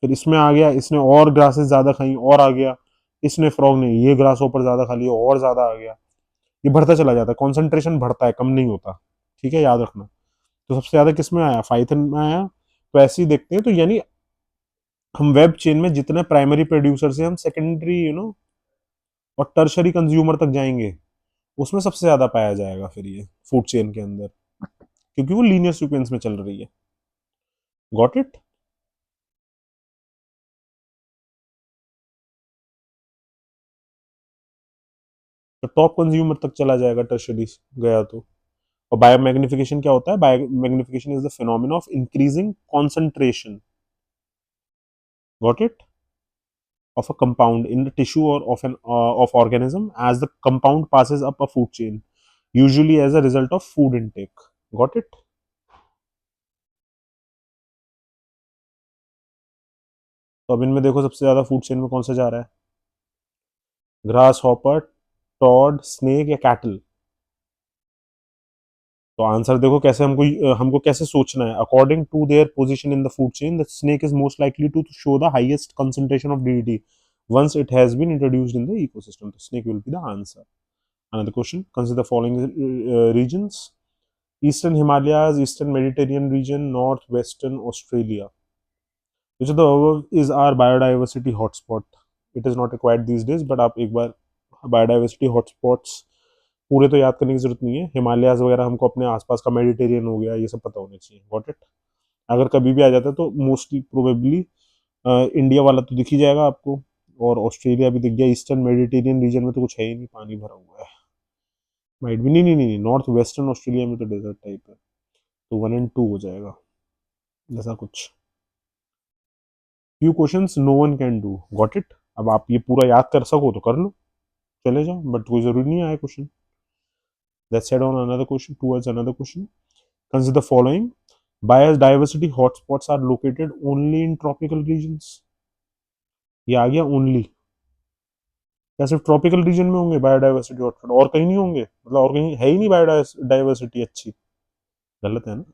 फिर इसमें आ गया, इसने और ग्रासेस ज्यादा खाई और आ गया, इसने फ्रॉग ने ये ग्रास ऊपर ज्यादा खा लिया और ज्यादा आ गया, ये बढ़ता चला जाता है, कॉन्सेंट्रेशन बढ़ता है, कम नहीं होता। ठीक है, याद रखना। तो सबसे ज्यादा किस में आया, फाइथन में आया। तो ऐसे ही देखते हैं, तो यानी हम वेब चेन में जितने प्राइमरी प्रोड्यूसर से हम सेकेंडरी और टर्शरी कंज्यूमर तक जाएंगे, उसमें सबसे ज्यादा पाया जाएगा फिर ये फूड चेन के अंदर, क्योंकि वो लीनियर सीक्वेंस में चल रही है। Got it. तो टॉप कंज्यूमर तक चला जाएगा टर्शरी गया तो। और बायोमैग्निफिकेशन क्या होता है, biomagnification is the phenomena of increasing concentration, got it, of a compound in the tissue or of an of organism as the compound passes up a food chain, usually as a result of food intake. Got it? तो अब इनमें देखो सबसे ज्यादा food chain में कौन सा जा रहा है, ग्रास हॉपर, टॉड, स्नेक या कैटल। तो आंसर देखो कैसे हमको कैसे सोचना है, according to their position in the food chain the snake is most likely to show the highest concentration of DDT once it has been introduced in the ecosystem. The snake will be the answer. Another question, consider the following regions: Eastern Himalayas, Eastern Mediterranean region, Northwestern Australia. Which of the above is our biodiversity hotspot? It is not required these days, but आप एक बार biodiversity hotspots पूरे तो याद करने की जरूरत नहीं है, हिमालयाज वगैरह हमको अपने आसपास का, मेडिटेरियन हो गया, ये सब पता होने चाहिए। Got it. अगर कभी भी आ जाता है तो मोस्टली प्रोबेबली इंडिया वाला तो दिख ही जाएगा आपको, और ऑस्ट्रेलिया भी दिख गया। ईस्टर्न मेडिटेरियन रीजन में तो कुछ है ही नहीं, पानी भरा हुआ है। माइट भी, नहीं, नॉर्थ वेस्टर्न ऑस्ट्रेलिया में तो डेजर्ट टाइप है, तो 1 और 2 हो जाएगा, ऐसा कुछ। Few questions no one can do, got it. अब आप ये पूरा याद कर सको तो कर लो, चले जाओ, बट कोई जरूरी नहीं आया question. That's said on another question, towards another question, consider the following, biodiversity hotspots are located only in tropical regions. ये आ गया ओनली, क्या सिर्फ ट्रॉपिकल रीजन में होंगे बायोडाइवर्सिटी हॉटस्पॉट, और कहीं नहीं होंगे, मतलब और कहीं है ही नहीं बायोडाइवर्सिटी अच्छी? गलत है ना,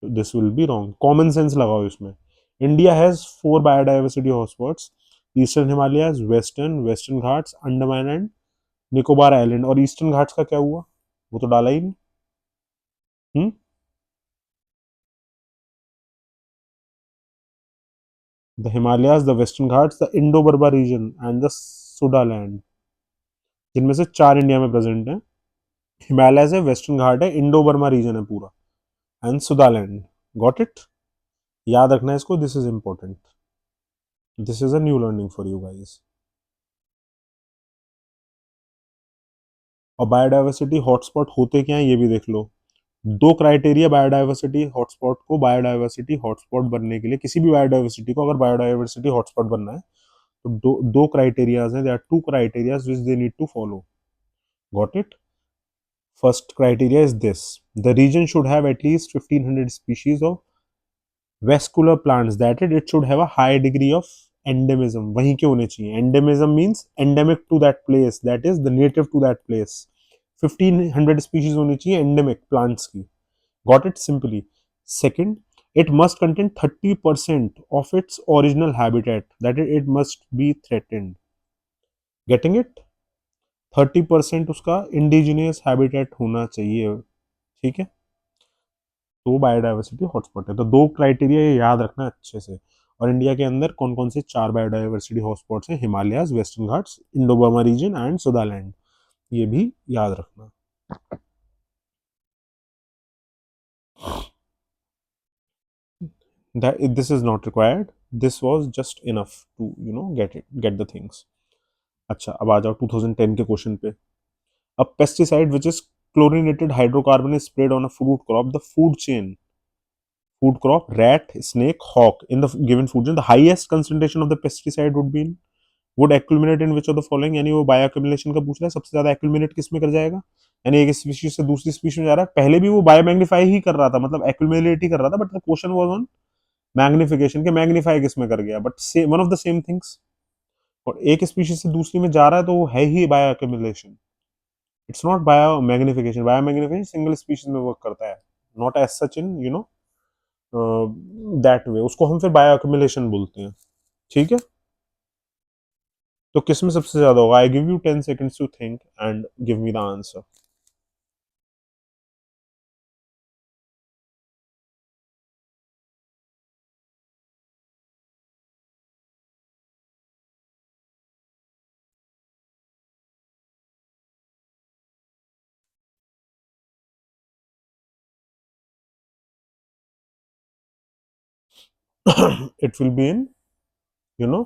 this will be wrong, common sense लगाओ इसमें। India has 4 biodiversity hotspots: eastern Himalayas, western Ghats, Andaman and Nicobar island. और ईस्टर्न घाट्स का क्या हुआ, वो तो डाला ही नहीं। Hmm, the Himalayas, the western Ghats, the Indo Burma region and the Sundaland, जिनमें से 4 इंडिया में प्रेजेंट है। हिमालयस है, वेस्टर्न घाट है, इंडो बर्मा रीजन है पूरा, एंड सुडालैंड। Got it. याद रखना है इसको, this is important, this is a new learning for you guys. और बायोडाइवर्सिटी हॉटस्पॉट होते क्या है ये भी देख लो। 2 क्राइटेरिया बायोडाइवर्सिटी हॉटस्पॉट को, बायोडाइवर्सिटी हॉटस्पॉट बनने के लिए, किसी भी बायोडाइवर्सिटी को अगर बायोडाइवर्सिटी हॉटस्पॉट बनना है तो दो क्राइटेरियाज हैं, there are 2 criterias which they need to follow. Got it. First criteria is this, the region should have at least 1500 species of vascular plants, that it should have a high degree of endemism, वहीं के होने चाहिए। Endemism means endemic to that place, that is the native to that place. 1500 species होनी चाहिए endemic plants की। Got it simply. Second, it must contain 30% of its original habitat, that is it must be threatened, getting it। 30% उसका indigenous habitat होना चाहिए, ठीक है, तो biodiversity hotspot है। तो 2 क्राइटेरिया ये याद रखना अच्छे से। और इंडिया के अंदर कौन कौन से 4 बायोडाइवर्सिटी हॉटस्पॉट्स हैं, Himalayas, western Ghats, Indo Burma region and Sundaland, ये भी याद रखना। that this is not required, this was just enough to get the things। अच्छा, अब आ जाओ 2010 के क्वेश्चन पे। A pesticide which is chlorinated hydrocarbon is sprayed on a fruit crop, the food chain, food crop, rat, snake, hawk, in the given food chain, the highest concentration of the pesticide would accumulate in which of the following। यानी वो bio accumulation का पूछ रहा है, सबसे ज्यादा accumulate किस में कर जाएगा, यानी एक स्पीशीज से दूसरी स्पीशीज में जा रहा है। पहले भी वो बायो मैग्नीफाई ही कर रहा था, मतलब एक्यूमुलेट ही कर रहा था, but the question was on magnification के मैग्नीफाई किस में कर गया, but one of the same things. और एक स्पीशीज से दूसरी में जा रहा है तो वो है ही bioaccumulation. It's not biomagnification, biomagnification single species में वर्क करता है, not as such in you know that way, उसको हम फिर बायो अक्यूमुलेशन बोलते हैं। ठीक है, तो किस में सबसे ज्यादा होगा? I give you 10 seconds to think and give me the answer. It will be in, you know,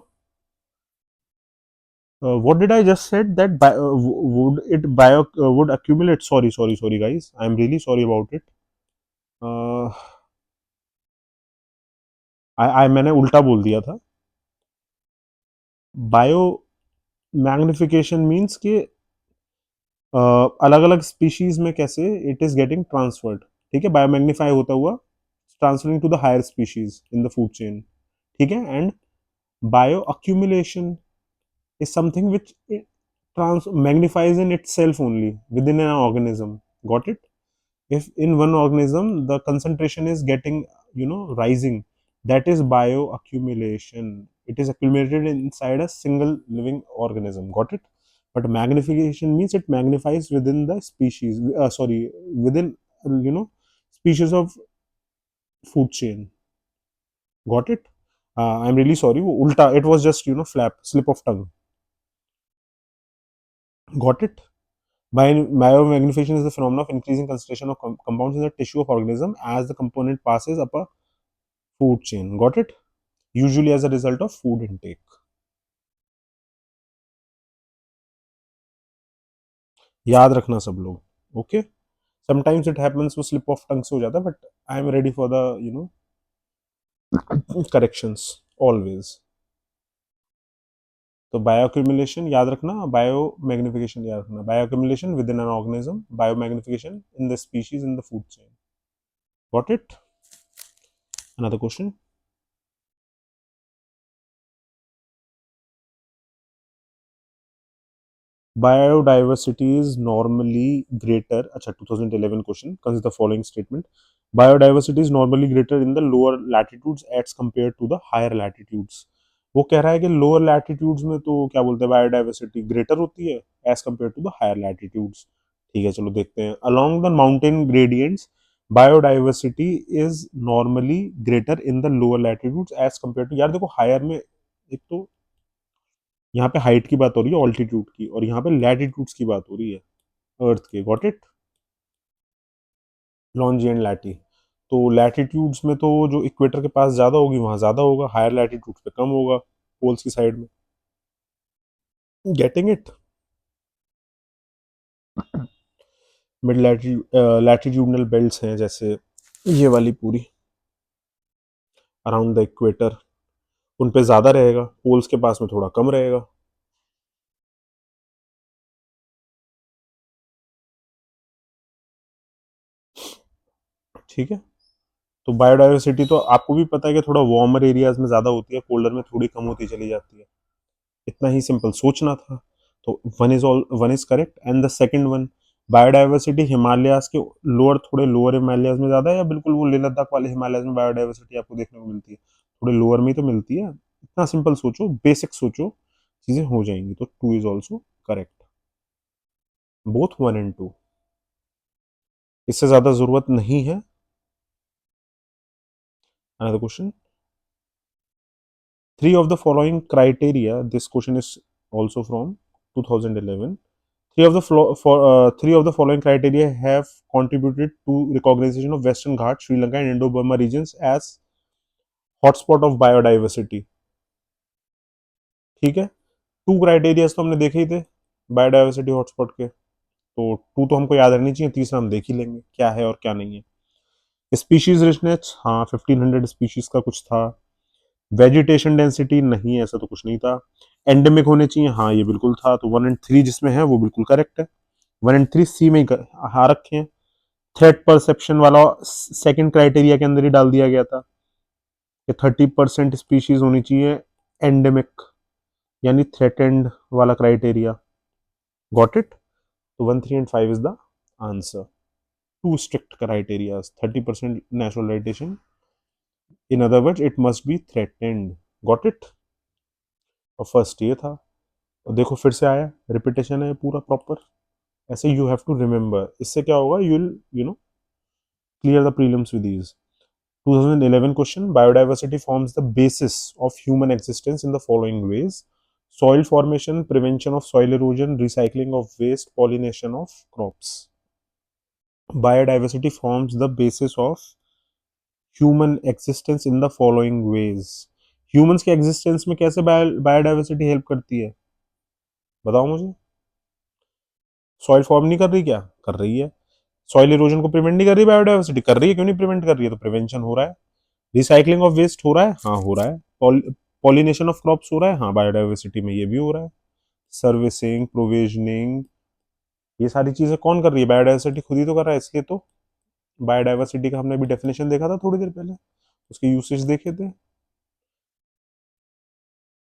what did I just said that would it bio would accumulate? Sorry, guys. I'm really sorry about it. Uh, I मैंने उल्टा बोल दिया था। Bio magnification means कि अलग अलग species में कैसे इट इज गेटिंग ट्रांसफर्ड। ठीक है, बायो मैग्नीफाई होता हुआ transferring to the higher species in the food chain. ठीक है, and bio accumulation is something which it magnifies in itself only within an organism. Got it? If in one organism the concentration is getting, you know, rising, that is bioaccumulation. It is accumulated inside a single living organism. Got it? But magnification means it magnifies within the species, sorry, within, you know, species of food chain. Got it? I'm really sorry, वो उल्टा, it was just, you know, slip of tongue. Got it? Biomagnification is the phenomenon of increasing concentration of compounds in the tissue of organism as the component passes up a food chain. Got it? Usually as a result of food intake. याद रखना सब लोग, okay? Sometimes it happens वो slip of tongue से हो जाता है, but I am ready for the, you know, corrections always. तो बायोअक्यूमुलेशन याद रखना, बायो मैग्निफिकेशन याद रखना। Bioaccumulation within an organism, biomagnification in the species in the food chain. Got it? Another question. Biodiversity is normally greater. अच्छा, 2011 question. Consider the following statement. Biodiversity is normally greater in the lower latitudes as compared to the higher latitudes. वो कह रहा है कि lower latitudes में तो क्या बोलते हैं, बायोडाइवर्सिटी ग्रेटर होती है as compare to the higher latitudes. ठीक है, चलो देखते हैं। Along the mountain gradients biodiversity is normally greater in the lower latitudes as compare to, यार देखो हायर में एक तो यहाँ पे हाइट की बात हो रही है, ऑल्टीट्यूड की, और यहाँ पे लैटिट्यूड्स की बात हो रही है अर्थ के। Got it? Longi and lati. तो लैटिट्यूड्स में तो जो इक्वेटर के पास ज्यादा होगी वहां ज्यादा होगा, हायर लैटिट्यूड्स पे कम होगा, पोल्स की साइड में। Getting it? Mid latitudinal belts हैं जैसे ये वाली पूरी अराउंड द इक्वेटर, उन पे ज्यादा रहेगा, पोल्स के पास में थोड़ा कम रहेगा। ठीक है, तो बायोडाइवर्सिटी तो आपको भी पता है कि थोड़ा वार्मर एरियाज में ज्यादा होती है, कोल्डर में थोड़ी कम होती चली जाती है। इतना ही सिंपल सोचना था। तो one is correct. And the second one, biodiversity Himalayas के लोअर, थोड़े लोअर हिमालयाज में ज्यादा है, या बिल्कुल वो लेह लद्दाख वाले हिमालयाज में बायोडाइवर्सिटी आपको देखने को मिलती है? थोड़े लोअर में ही तो मिलती है। इतना सिंपल सोचो, बेसिक सोचो, चीजें हो जाएंगी। तो two is also correct, both 1 and 2। इससे ज्यादा जरूरत नहीं है। Another question. Three of the following criteria, this question is also from 2011. Three of the following criteria have contributed to recognition of Western Ghats, Sri Lanka, and Indo-Burma regions as hotspot of biodiversity. ठीक है, to criteria तो हमने देखे ही थे biodiversity hotspot के, तो to तो हमको याद रहनी चाहिए, तीसरा हम देख ही लेंगे क्या है और क्या नहीं है। स्पीशीज रिचनेस, हाँ 1500 स्पीशीज का कुछ था। वेजिटेशन डेंसिटी नहीं, ऐसा तो कुछ नहीं था। एंडेमिक होने चाहिए, हाँ ये बिल्कुल था। तो 1 and 3 जिसमें है वो बिल्कुल करेक्ट है। 1 and 3 सी में ही हाँ रखे हैं। थ्रेट परसेप्शन वाला सेकंड क्राइटेरिया के अंदर ही डाल दिया गया था कि 30% स्पीशीज होनी चाहिए एंडेमिक, यानी थ्रेटेंड वाला क्राइटेरिया। Got it? तो 1, 3 and 5 is the answer. Two strict criteria: 30% naturalization. In other words, it must be threatened. Got it? और फर्स्ट ये था, और देखो फिर से आया, रिपीटेशन है पूरा प्रॉपर. ऐसे यू हैव टू रिमेंबर. इससे क्या होगा, you will clear the prelims with these. 2011 question: biodiversity forms the basis of human existence in the following ways: soil formation, prevention of soil erosion, recycling of waste, pollination of crops. Biodiversity forms the basis of human existence in the following ways. Humans के existence में कैसे biodiversity help करती है, बताओ मुझे. Soil form नहीं कर रही, क्या कर रही है? सॉइल इरोजन को प्रिवेंट नहीं कर रही, बायोडाइवर्सिटी कर रही है. क्यों नहीं प्रिवेंट कर रही है? तो प्रिवेंशन हो रहा है. रिसाइकलिंग ऑफ वेस्ट हो रहा है, हाँ हो रहा है. पॉलिनेशन ऑफ क्रॉप्स हो रहा है, हाँ बायोडाइवर्सिटी में ये भी हो रहा है. सर्विसिंग, प्रोविजनिंग, ये सारी चीजें कौन कर रही है? बायोडाइवर्सिटी खुद ही तो कर रहा है. इसलिए तो बायोडाइवर्सिटी का हमने भी डेफिनेशन देखा था थोड़ी देर पहले, उसके यूसेज देखे थे.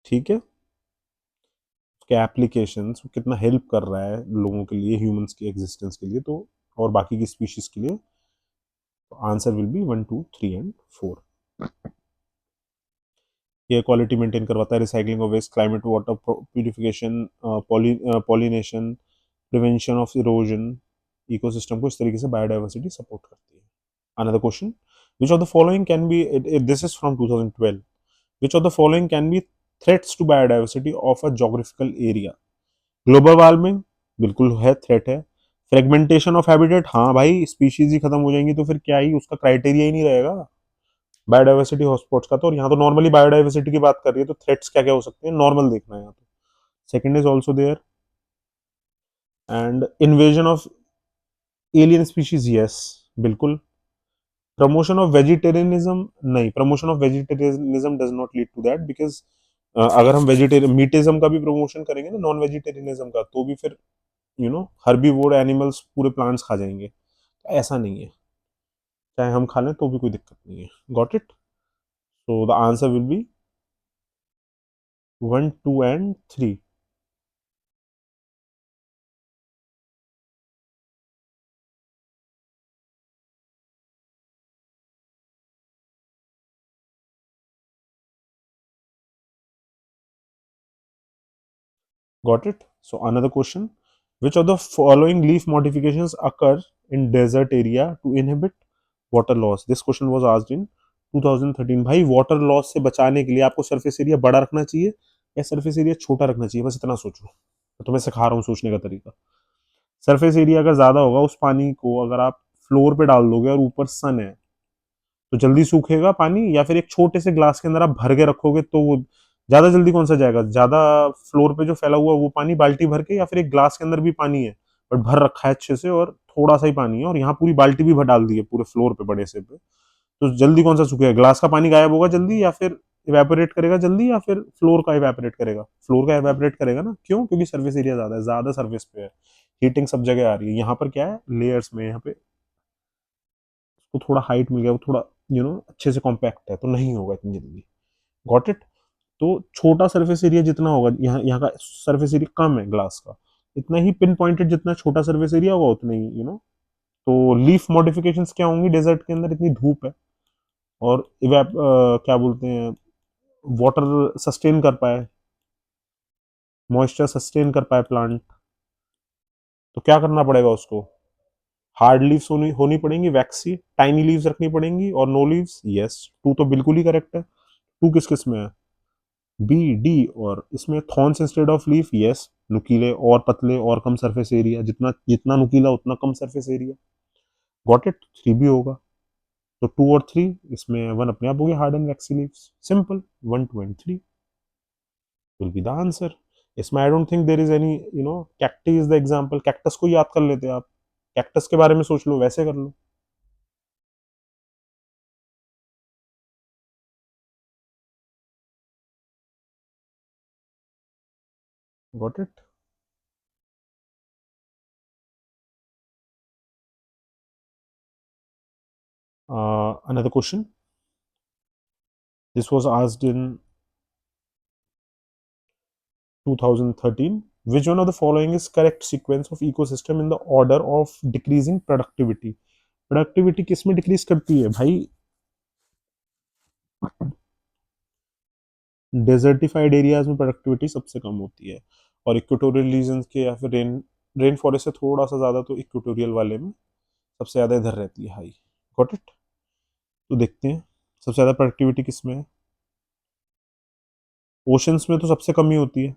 ठीक है, उसके एप्लीकेशंस, कितना हेल्प कर रहा है लोगों के लिए, ह्यूमंस के एग्जिस्टेंस के लिए, तो और बाकी की स्पीशीज के लिए. Answer will be 1, 2, 3 and 4. Air quality maintain करवाता है, recycling of waste, climate water purification, pollination, prevention of erosion, ecosystem को इस तरीके से बायोडाइवर्सिटी सपोर्ट करती है. Another question: which of the following can be, this is from 2012, which of the following can be threats to biodiversity of a geographical area? Global warming बिल्कुल है, threat है. Fragmentation of habitat, हाँ भाई species ही खत्म हो जाएंगी तो फिर क्या ही, उसका क्राइटेरिया ही नहीं रहेगा बायोडाइवर्सिटी हॉटस्पॉट्स का. तो और यहाँ तो नॉर्मली बायोडाइवर्सिटी की बात कर रही है, तो थ्रेट्स क्या क्या हो सकते हैं नॉर्मल देखना है यहाँ तो. Second is also there. And invasion of alien species, yes बिल्कुल. प्रमोशन ऑफ वेजिटेरियनिज्म, नहीं, promotion of vegetarianism does not lead to that, because अगर हम वेजिटेरियन मीटिज्म का भी प्रमोशन करेंगे ना, नॉन वेजिटेरियनिज्म का, तो भी फिर हर्बीवोर एनिमल्स पूरे प्लांट्स खा जाएंगे. ऐसा नहीं है, चाहे हम खा लें तो भी कोई दिक्कत नहीं है. Got it? So the answer will be 1, 2 and 3. Got it? So another question: which of the following leaf modifications occur in desert area to inhibit water loss? This question was asked in 2013. भाई water loss से बचाने के लिए आपको surface area बड़ा रखना चाहिए या सरफेस एरिया छोटा रखना चाहिए? बस इतना सोचो, तो तुम्हें सिखा रहा हूँ सोचने का तरीका. सरफेस एरिया अगर ज्यादा होगा, उस पानी को अगर आप फ्लोर पे डाल दोगे और ऊपर सन है, तो जल्दी सूखेगा पानी, या फिर एक छोटे से ग्लास के अंदर आप भर के रखोगे तो वो ज्यादा जल्दी कौन सा जाएगा? ज्यादा फ्लोर पे जो फैला हुआ है वो पानी बाल्टी भर के, या फिर एक ग्लास के अंदर भी पानी है बट भर रखा है अच्छे से और थोड़ा सा ही पानी है, और यहाँ पूरी बाल्टी भी भर डाल दी है पूरे फ्लोर पे बड़े से पे, तो जल्दी कौन सा सूखेगा? ग्लास का पानी गायब होगा जल्दी, या फिर इवेपोरेट करेगा जल्दी, या फिर फ्लोर का इवेपोरेट करेगा? फ्लोर का इवेपोरेट करेगा ना. क्यों? क्योंकि सर्विस एरिया ज्यादा है, ज्यादा सर्विस पे है, हीटिंग सब जगह आ रही है. यहाँ पर क्या है, लेयर्स में यहाँ पे उसको थोड़ा हाइट मिल गया, वो थोड़ा अच्छे से कॉम्पैक्ट है, तो नहीं होगा इतनी जल्दी. Got it? तो छोटा सरफेस एरिया जितना होगा, यहाँ का सरफेस एरिया कम है ग्लास का, इतना ही पिन पॉइंटेड जितना छोटा सरफेस एरिया होगा उतना ही तो लीफ मॉडिफिकेशंस क्या होंगी डेजर्ट के अंदर? इतनी धूप है, और क्या बोलते हैं, वाटर सस्टेन कर पाए, मॉइस्चर सस्टेन कर पाए प्लांट, तो क्या करना पड़ेगा उसको? हार्ड लीव्स होनी पड़ेंगी, वैक्सी टाइनी लीव्स रखनी पड़ेंगी, और नो लीव्स. यस, टू तो बिल्कुल ही करेक्ट है. टू किस किस में है? बी, डी, और इसमें thorns instead of leaf. Yes, नुकीले और पतले और कम सरफेस एरिया, जितना जितना नुकीला उतना कम surface area. Got it? Three भी होगा. तो टू और थ्री, इसमें वन अपने आप हो गया, hard and waxy leaves. Simple. 1, 2 and 3 will be the answer. इसमें I don't think there is any cacti is the example. Cactus को याद कर लेते आप, कैक्टस के बारे में सोच लो, वैसे कर लो. Got it? Another question. This was asked in 2013. Which one of the following is correct sequence of ecosystem in the order of decreasing productivity? Productivity किस में डिक्रीज करती है भाई? डेजर्टिफाइड एरियाज में प्रोडक्टिविटी सबसे कम होती है, और इक्वेटोरियल रीजन के या फिर रेन फॉरेस्ट से थोड़ा सा ज्यादा तो इक्वेटोरियल वाले में सबसे ज्यादा इधर रहती है हाई। Got it? तो देखते हैं सबसे ज्यादा प्रोडक्टिविटी किस में है। ओशंस में तो सबसे कम ही होती है,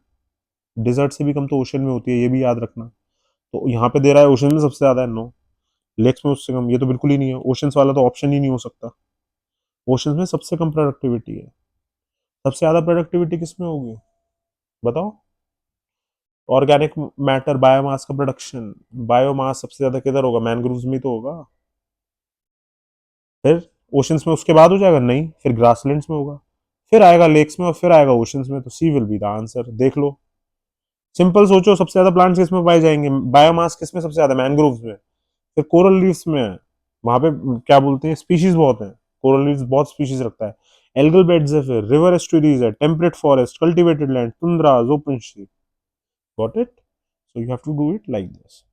डिजर्ट से भी कम तो ओशन में होती है, ये भी याद रखना। तो यहाँ पे दे रहा है ओशन में सबसे ज्यादा है 9, लेक्स में उससे कम, ये तो बिल्कुल ही नहीं है, ओशंस वाला तो ऑप्शन ही नहीं हो सकता। ओशंस में सबसे कम प्रोडक्टिविटी है। सबसे ज्यादा प्रोडक्टिविटी किस में होगी बताओ? ऑर्गेनिक मैटर बायोमास का प्रोडक्शन। बायोमास सबसे ज्यादा किधर होगा? मैनग्रोव्स में ही तो होगा। फिर ओशंस में उसके बाद हो जाएगा? नहीं, फिर ग्रासलैंड्स में होगा, फिर आएगा लेक्स में, और फिर आएगा ओशंस में। तो सी विल बी द आंसर। देख लो, सिंपल सोचो, सबसे ज्यादा प्लांट्स किस में पाए जाएंगे? बायोमास किस में सबसे ज्यादा? मैनग्रोव्स में। फिर कोरल रीफ्स में है, वहां पे क्या बोलते हैं, स्पीशीज बहुत है, कोरल रीफ्स बहुत स्पीशीज रखता है। एल्गल बेड्स है, फिर रिवर एस्टुअरीज है, temperate forest, cultivated land, tundras, open sea. Got it? So you have to do it like this.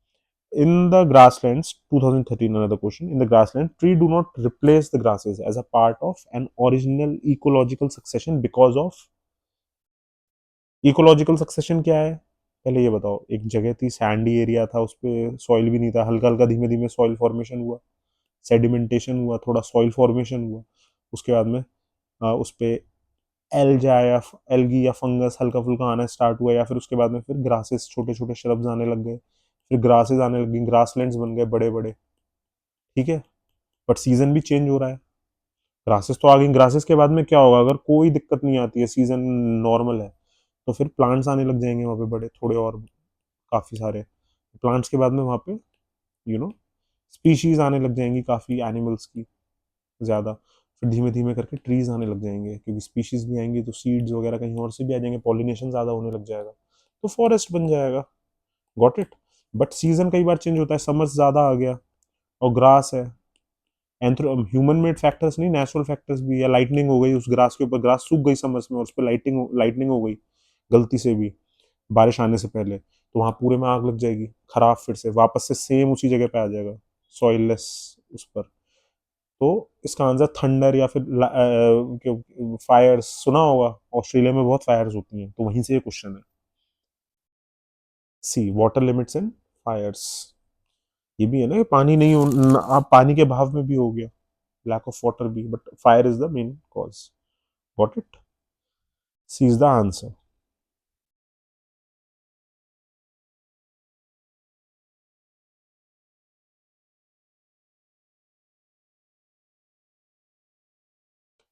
In the grasslands, 2013, another question. In the grassland, tree do not replace the grasses as a part of an original ecological succession because of. Ecological succession क्या है पहले ये बताओ? एक जगह थी, Sandy area था, उस पे सॉइल भी नहीं था, हल्का हल्का धीमे धीमे सॉइल फॉर्मेशन हुआ, सेडिमेंटेशन हुआ, थोड़ा सॉइल फॉर्मेशन हुआ, उसके बाद में उस पे एल्जा या एल्गी या फंगस हल्का फुल्का आना स्टार्ट हुआ, या फिर उसके बाद में फिर ग्रासेस, छोटे छोटे श्रब्स आने लग गए, फिर ग्रासेस आने लगी, ग्रासलैंड्स बन गए बड़े बड़े। ठीक है, बट सीजन भी चेंज हो रहा है, ग्रासेस तो आ गई, ग्रासेस के बाद में क्या होगा? अगर कोई दिक्कत नहीं आती है, सीजन नॉर्मल है, तो फिर प्लांट्स आने लग जाएंगे वहाँ पे बड़े थोड़े, और काफ़ी सारे प्लांट्स के बाद में वहाँ पे यू नो स्पीशीज आने लग जाएंगी काफ़ी एनिमल्स की ज़्यादा। फिर धीमे धीमे करके ट्रीज आने लग जाएंगे, क्योंकि स्पीशीज भी आएंगी तो सीड्स वगैरह कहीं और से भी आ जाएंगे, पॉलिनेशन ज़्यादा होने लग जाएगा, तो फॉरेस्ट बन जाएगा। Got it? बट सीजन कई बार चेंज होता है, समर्स ज़्यादा आ गया और ग्रास है, ह्यूमन मेड फैक्टर्स नहीं, नेचुरल फैक्टर्स भी, या लाइटनिंग हो गई उस ग्रास के ऊपर, ग्रास सूख गई समर्स में और उस पर लाइटनिंग हो गई गलती से भी बारिश आने से पहले, तो वहां पूरे में आग लग जाएगी, खराब, फिर से वापस से सेम उसी जगह पे आ जाएगा, सॉइललेस उस पर। तो इसका आंसर थंडर या फिर फायर्स, सुना होगा ऑस्ट्रेलिया में बहुत फायर्स होती हैं, तो वहीं से ये क्वेश्चन है। सी, वाटर लिमिट्स एंड फायर्स। ये भी है ना कि पानी नहीं आप पानी के भाव में भी हो गया, lack of water भी, but fire is the main cause. Got it? C is the answer.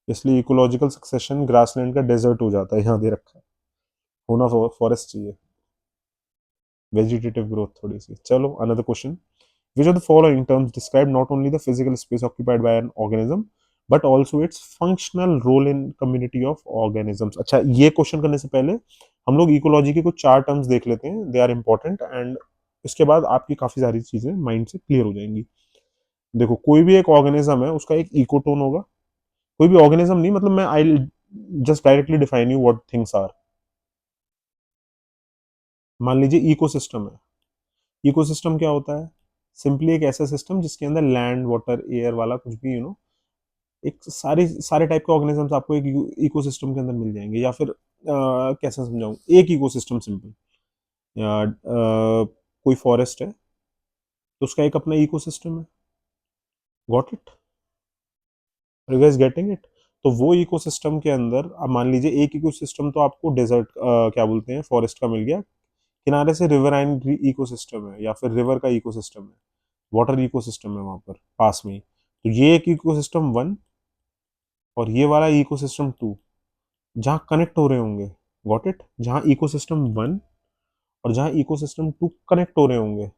इसलिए इकोलॉजिकल सक्सेशन ग्रासलैंड का डेजर्ट हो जाता है, यहाँ दे रखा है, होना फॉरेस्ट चाहिए, वेजिटेटिव ग्रोथ थोड़ी सी। चलो another question, which of the following terms describe not only the physical space occupied by an organism but also its functional role in community of organisms? अच्छा, ये क्वेश्चन करने से पहले हम लोग इकोलॉजी के कुछ चार टर्म्स देख लेते हैं, दे आर इंपॉर्टेंट, एंड इसके बाद आपकी काफी सारी चीजें माइंड से क्लियर हो जाएंगी। देखो, कोई भी एक ऑर्गेनिज्म है, उसका एक इकोटोन होगा। कोई भी ऑर्गेनिज्म नहीं, मतलब मैं I just directly define you what things are. मान लीजिए इकोसिस्टम है, इकोसिस्टम क्या होता है? सिंपली एक ऐसा सिस्टम जिसके अंदर लैंड, वाटर, एयर वाला कुछ भी एक सारे सारे टाइप के ऑर्गेनिजम्स आपको एक इकोसिस्टम के अंदर मिल जाएंगे, या फिर कैसे समझाऊं, एक इकोसिस्टम सिंपल, या कोई फॉरेस्ट है तो उसका एक अपना इकोसिस्टम है। Got it? You guys getting it? तो वो इकोसिस्टम के अंदर अब मान लीजिए एक इकोसिस्टम तो आपको डेजर्ट क्या बोलते हैं, फॉरेस्ट का मिल गया, किनारे से रिवराइन इकोसिस्टम है, या फिर रिवर का इकोसिस्टम है, वाटर इकोसिस्टम है वहां पर पास में ही। तो ये एक इकोसिस्टम वन और ये वाला इकोसिस्टम टू जहाँ कनेक्ट हो रहे होंगे। Got it? जहाँ इकोसिस्टम वन और जहाँ इकोसिस्टम टू कनेक्ट हो रहे होंगे,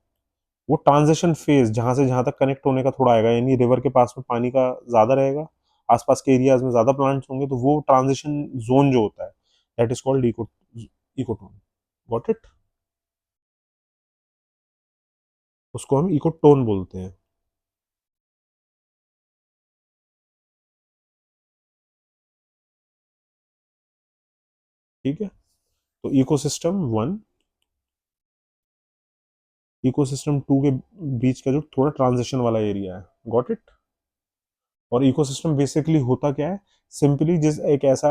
वो ट्रांजिशन फेज जहां से जहां तक कनेक्ट होने का थोड़ा आएगा, यानी रिवर के पास में पानी का ज्यादा रहेगा, आसपास के एरियाज में ज्यादा प्लांट्स होंगे, तो वो ट्रांजिशन जोन जो होता है, that is called ecotone. Got it? उसको हम इकोटोन बोलते हैं। ठीक है, तो इकोसिस्टम वन, इकोसिस्टम 2 के बीच का जो थोड़ा ट्रांजिशन वाला एरिया है, गॉट इट। और इकोसिस्टम बेसिकली होता क्या है, सिंपली जिस एक ऐसा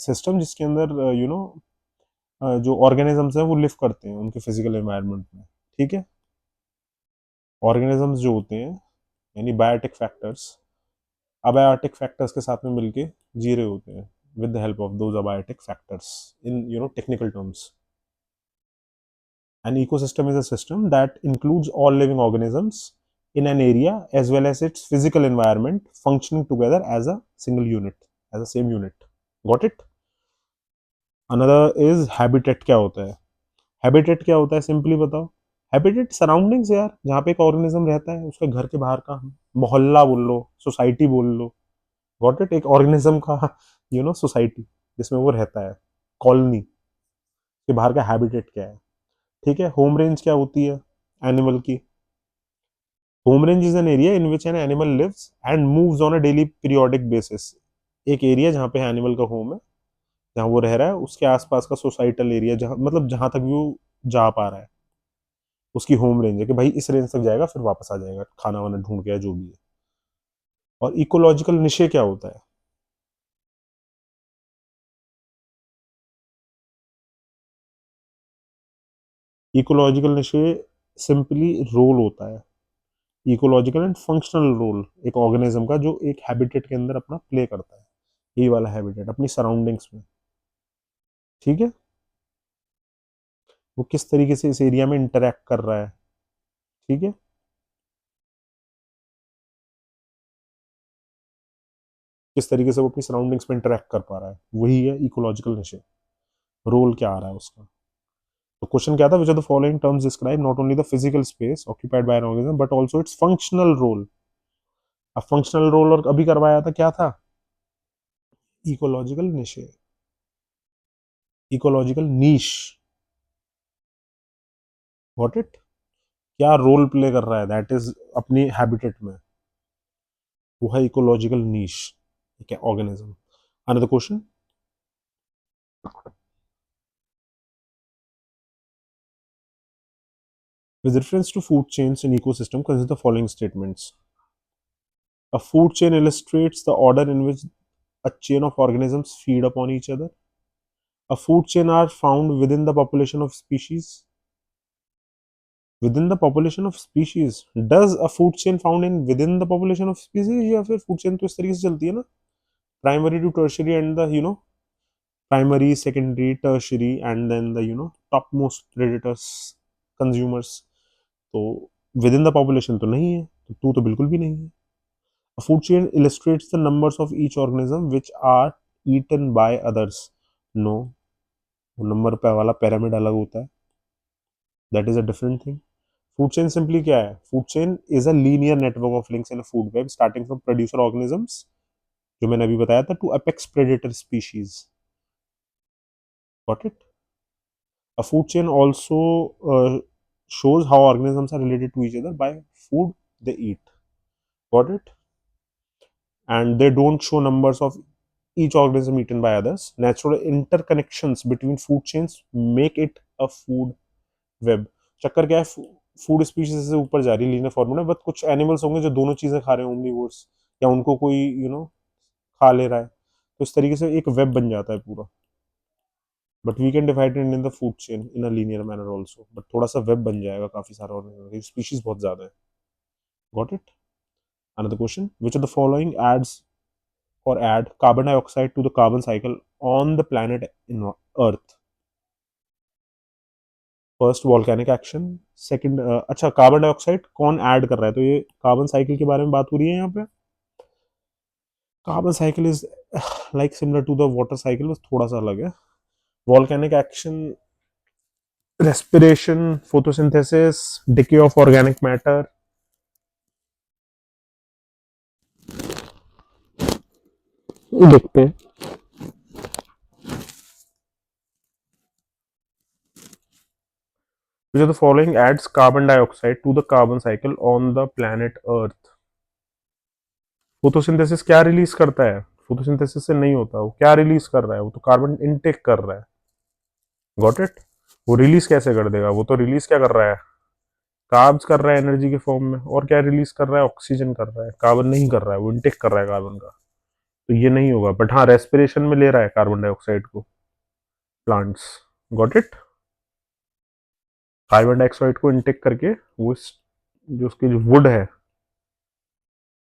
सिस्टम जिसके अंदर जो ऑर्गेनिजम्स हैं वो लिव करते हैं उनके फिजिकल एनवायरनमेंट में, ठीक है। ऑर्गेनिजम्स जो होते हैं यानी बायोटिक फैक्टर्स, अबायोटिक फैक्टर्स के साथ में मिलके जी रहे होते हैं with the help of those abiotic factors in technical terms. An ecosystem is a system that includes all living organisms in an area as well as its physical environment functioning together as a single unit, as a same unit. Got it? Another is habitat. क्या होता है habitat? क्या होता है simply बताओ। Habitat surroundings यार, जहाँ पे एक ऑर्गेनिज्म रहता है उसके घर के बाहर का मोहल्ला बोल लो, सोसाइटी बोल लो। Got it? एक ऑर्गेनिज्म का सोसाइटी जिसमें वो रहता है, कॉलोनी के बाहर का हैबिटेट क्या है, ठीक है। होम रेंज क्या होती है एनिमल की? Home range is an area in which an animal lives and moves on a daily periodic basis. एक एरिया जहाँ पे एनिमल का होम है, जहाँ वो रह रहा है, उसके आसपास का सोसाइटल एरिया, जहाँ मतलब जहाँ तक वो जा पा रहा है, उसकी होम रेंज है कि भाई इस रेंज तक जाएगा फिर वापस आ जाएगा खाना वाना ढूंढ के या जो भी है। और इकोलॉजिकल निशे क्या होता है? इकोलॉजिकल निशे सिंपली रोल होता है, इकोलॉजिकल एंड फंक्शनल रोल एक ऑर्गेनिज्म का जो एक हैबिटेट के अंदर अपना प्ले करता है, ये वाला हैबिटेट अपनी सराउंडिंग्स में, ठीक है। वो किस तरीके से इस एरिया में इंटरेक्ट कर रहा है, ठीक है। किस तरीके से वो अपनी सराउंडिंग्स में इंटरेक्ट कर पा रहा है, वही है इकोलॉजिकल निशे। रोल क्या आ रहा है उसका। तो क्वेश्चन क्या था, which are the following terms describe not only the physical space occupied by an organism but also its functional role. अब फंक्शनल रोल और अभी करवाया था क्या था, ecological niche, ecological niche. Got it? क्या रोल प्ले कर रहा है, दैट इज अपनी हैबिटेट में, वो है इकोलॉजिकल नीश, ठीक है, organism. Another question, with reference to food chains in ecosystem consider the following statements. A food chain illustrates the order in which a chain of organisms feed upon each other. A food chain are found within the population of species. Within the population of species, does a food chain found in within the population of species, या फिर food chain तो इस तरीके से चलती है ना, primary to tertiary and the primary, secondary, tertiary and then the topmost predators, consumers। तो within the population तो नहीं है, तो टू तो बिल्कुल भी नहीं है। A food chain illustrates the numbers of each organism which are eaten by others. No, वो नंबर पे वाला pyramid अलग होता है, that is a different thing. Food chain simply क्या है? Food chain is a linear network of links in a food web starting from producer organisms, जो मैंने अभी बताया था, to apex predator species. Got it? A food chain also shows how organisms are related to each other by food they eat. Got it? And they don't show numbers of each organism eaten by others. Natural interconnections between food chains make it a food web. चक्कर क्या है, food species से ऊपर जा रही है linear formula, but कुछ animals होंगे जो दोनों चीजें खा रहे हैं ओमनीवोर्स, या उनको कोई खा ले रहा है, तो इस तरीके से एक वेब बन जाता है पूरा। But we can divide it in the food chain in a linear manner also, but थोड़ा सा वेब बन जाएगा काफी सारा, और स्पीशीज बहुत ज्यादा है। Got it? Another question, which of the following adds or add carbon dioxide to the carbon cycle on the planet in Earth? First volcanic action, second अच्छा कार्बन डाइऑक्साइड कौन ऐड कर रहा है, तो ये कार्बन साइकिल के बारे में बात हो रही है यहाँ पे। Carbon cycle is like similar to the water cycle, बस थोड़ा सा अलग है। Volcanic action, respiration, photosynthesis, decay of organic matter. देखते हैं, which of the following adds carbon dioxide to the carbon cycle on the planet Earth? Photosynthesis क्या release करता है, फोटोसिंथेसिस से नहीं होता, वो क्या रिलीज कर रहा है, वो तो कार्बन इनटेक कर रहा है। Got it? वो रिलीज कैसे कर देगा, वो तो रिलीज क्या कर रहा है, कार्ब्स कर रहा है एनर्जी के फॉर्म में, और क्या रिलीज कर रहा है, ऑक्सीजन कर रहा है, कार्बन नहीं कर रहा है, वो इनटेक कर रहा है कार्बन का। तो ये नहीं होगा, बट हाँ रेस्पिरेशन में ले रहा है कार्बन डाइऑक्साइड को plants. Got it. Carbon dioxide को इनटेक करके वो जो उसकी जो वुड है,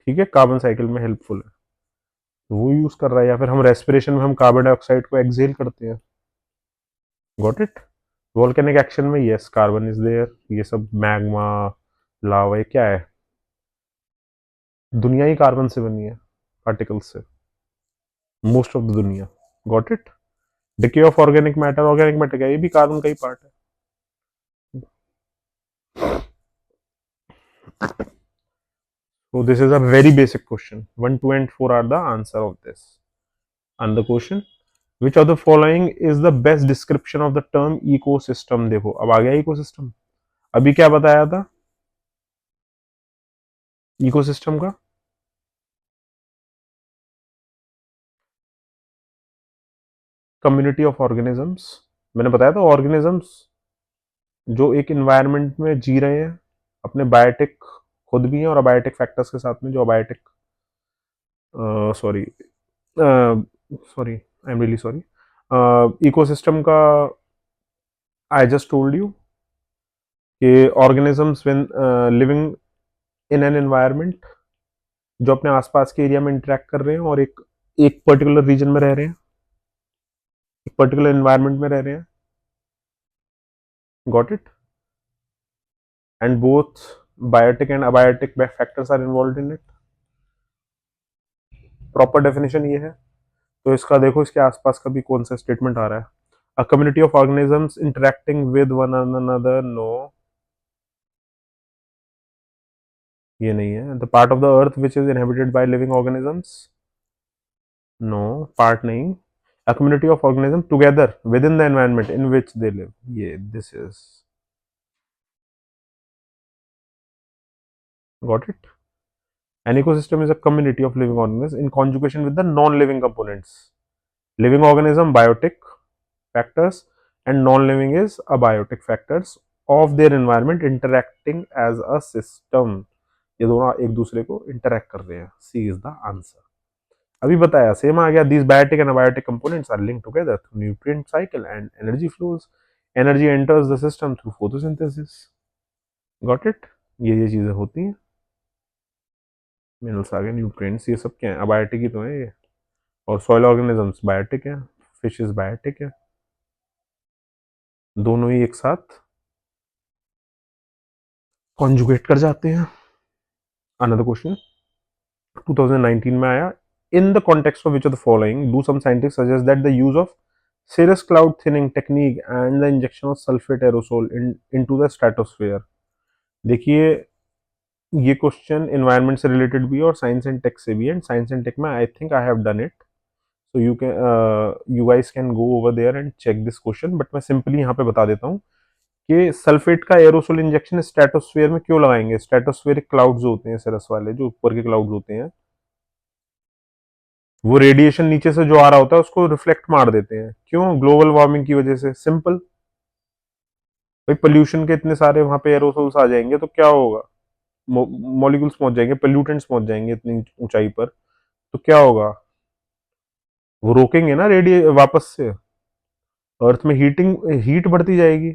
ठीक है, कार्बन साइकिल में हेल्पफुल है, तो वो यूज कर रहा है। या फिर हम रेस्पिरेशन में हम कार्बन डाइऑक्साइड को एक्सेल करते हैं। Got it. वोल्केनिक एक्शन में यस कार्बन इज देयर, ये सब मैग्मा लावा, ये क्या है, दुनिया ही कार्बन से बनी है, पार्टिकल्स से, मोस्ट ऑफ द दुनिया। Got it. Decay of organic matter क्या है, ये भी कार्बन का ही पार्ट है। So this is a very basic question. 1, 2 and 4 are the answer of this. And the question, which of the following is the best description of the term ecosystem? देखो अब आ गया ecosystem। अभी क्या बताया था ecosystem का? Community of organisms। मैंने बताया था organisms जो एक environment में जी रहे हैं, अपने बायोटिक खुद भी हैं और अबायोटिक फैक्टर्स के साथ में, जो abiotic sorry sorry I am really sorry, ecosystem का आई जस्ट टोल्ड यू कि organisms when living in an environment, जो अपने आसपास के एरिया में इंटरेक्ट कर रहे हैं और एक एक पर्टिकुलर रीजन में रह रहे हैं, एक पर्टिकुलर एनवायरनमेंट में रह रहे हैं। Got it. And both biotic and abiotic factors are involve in it. Proper definition ये है। तो इसका देखो, इसके आसपास का भी कौन सा स्टेटमेंट आ रहा है, a community of organisms interacting with one another, no ये नहीं है। The part of the earth which is inhabited by living organisms, no part नहीं। A community of organisms together within the environment in which they live, ये this is, got it। An ecosystem is a community of living organisms in conjugation with the non-living components. Living organism biotic factors and non-living is abiotic factors of their environment interacting as a system। ये दोनों एक दूसरे को interact कर रहे हैं। C is the answer. अभी बताया, सेम आ गया। These biotic and abiotic components are linked together through nutrient cycle and energy flows. Energy enters the system through photosynthesis. Got it. ये चीजें होती हैं। मिनरल्स आ गए, न्यूट्रिएंट्स, ये सब क्या है, अबायोटिक ही तो है ये। और सॉइल ऑर्गेनिजम्स बायोटिक है, फिशेस बायोटिक है, दोनों ही एक साथ कॉन्जुगेट कर जाते हैं। अनदर क्वेश्चन 2019 में आया, in the context of which of the following do some scientist suggest that the use of cirrus cloud thinning technique and the injection of sulfate aerosol into the stratosphere। देखिए ये question environment से related भी है और science and take से भी है। And science and tech में I think I have done it, so you guys can go over there and check this question. But मैं सिंपली यहाँ पे बता देता हूँ कि सल्फेट का एरोसोल इंजेक्शन स्ट्रेटोस्फेयर में क्यों लगाएंगे। स्ट्रेटोस्फेरिक क्लाउड्स होते हैं सरस वाले, जो ऊपर के क्लाउड्स होते हैं, वो रेडिएशन नीचे से जो आ रहा होता है उसको रिफ्लेक्ट मार देते हैं। क्यों? ग्लोबल वार्मिंग की वजह से। सिंपल। भाई पोल्यूशन के इतने सारे वहां पे एरोसोल्स आ जाएंगे तो क्या होगा, मॉलिक्यूल्स पहुंच जाएंगे, पोल्यूटेंट्स पहुंच जाएंगे इतनी ऊंचाई पर, तो क्या होगा, वो रोकेंगे ना रेडिए वापस से, अर्थ में हीट बढ़ती जाएगी।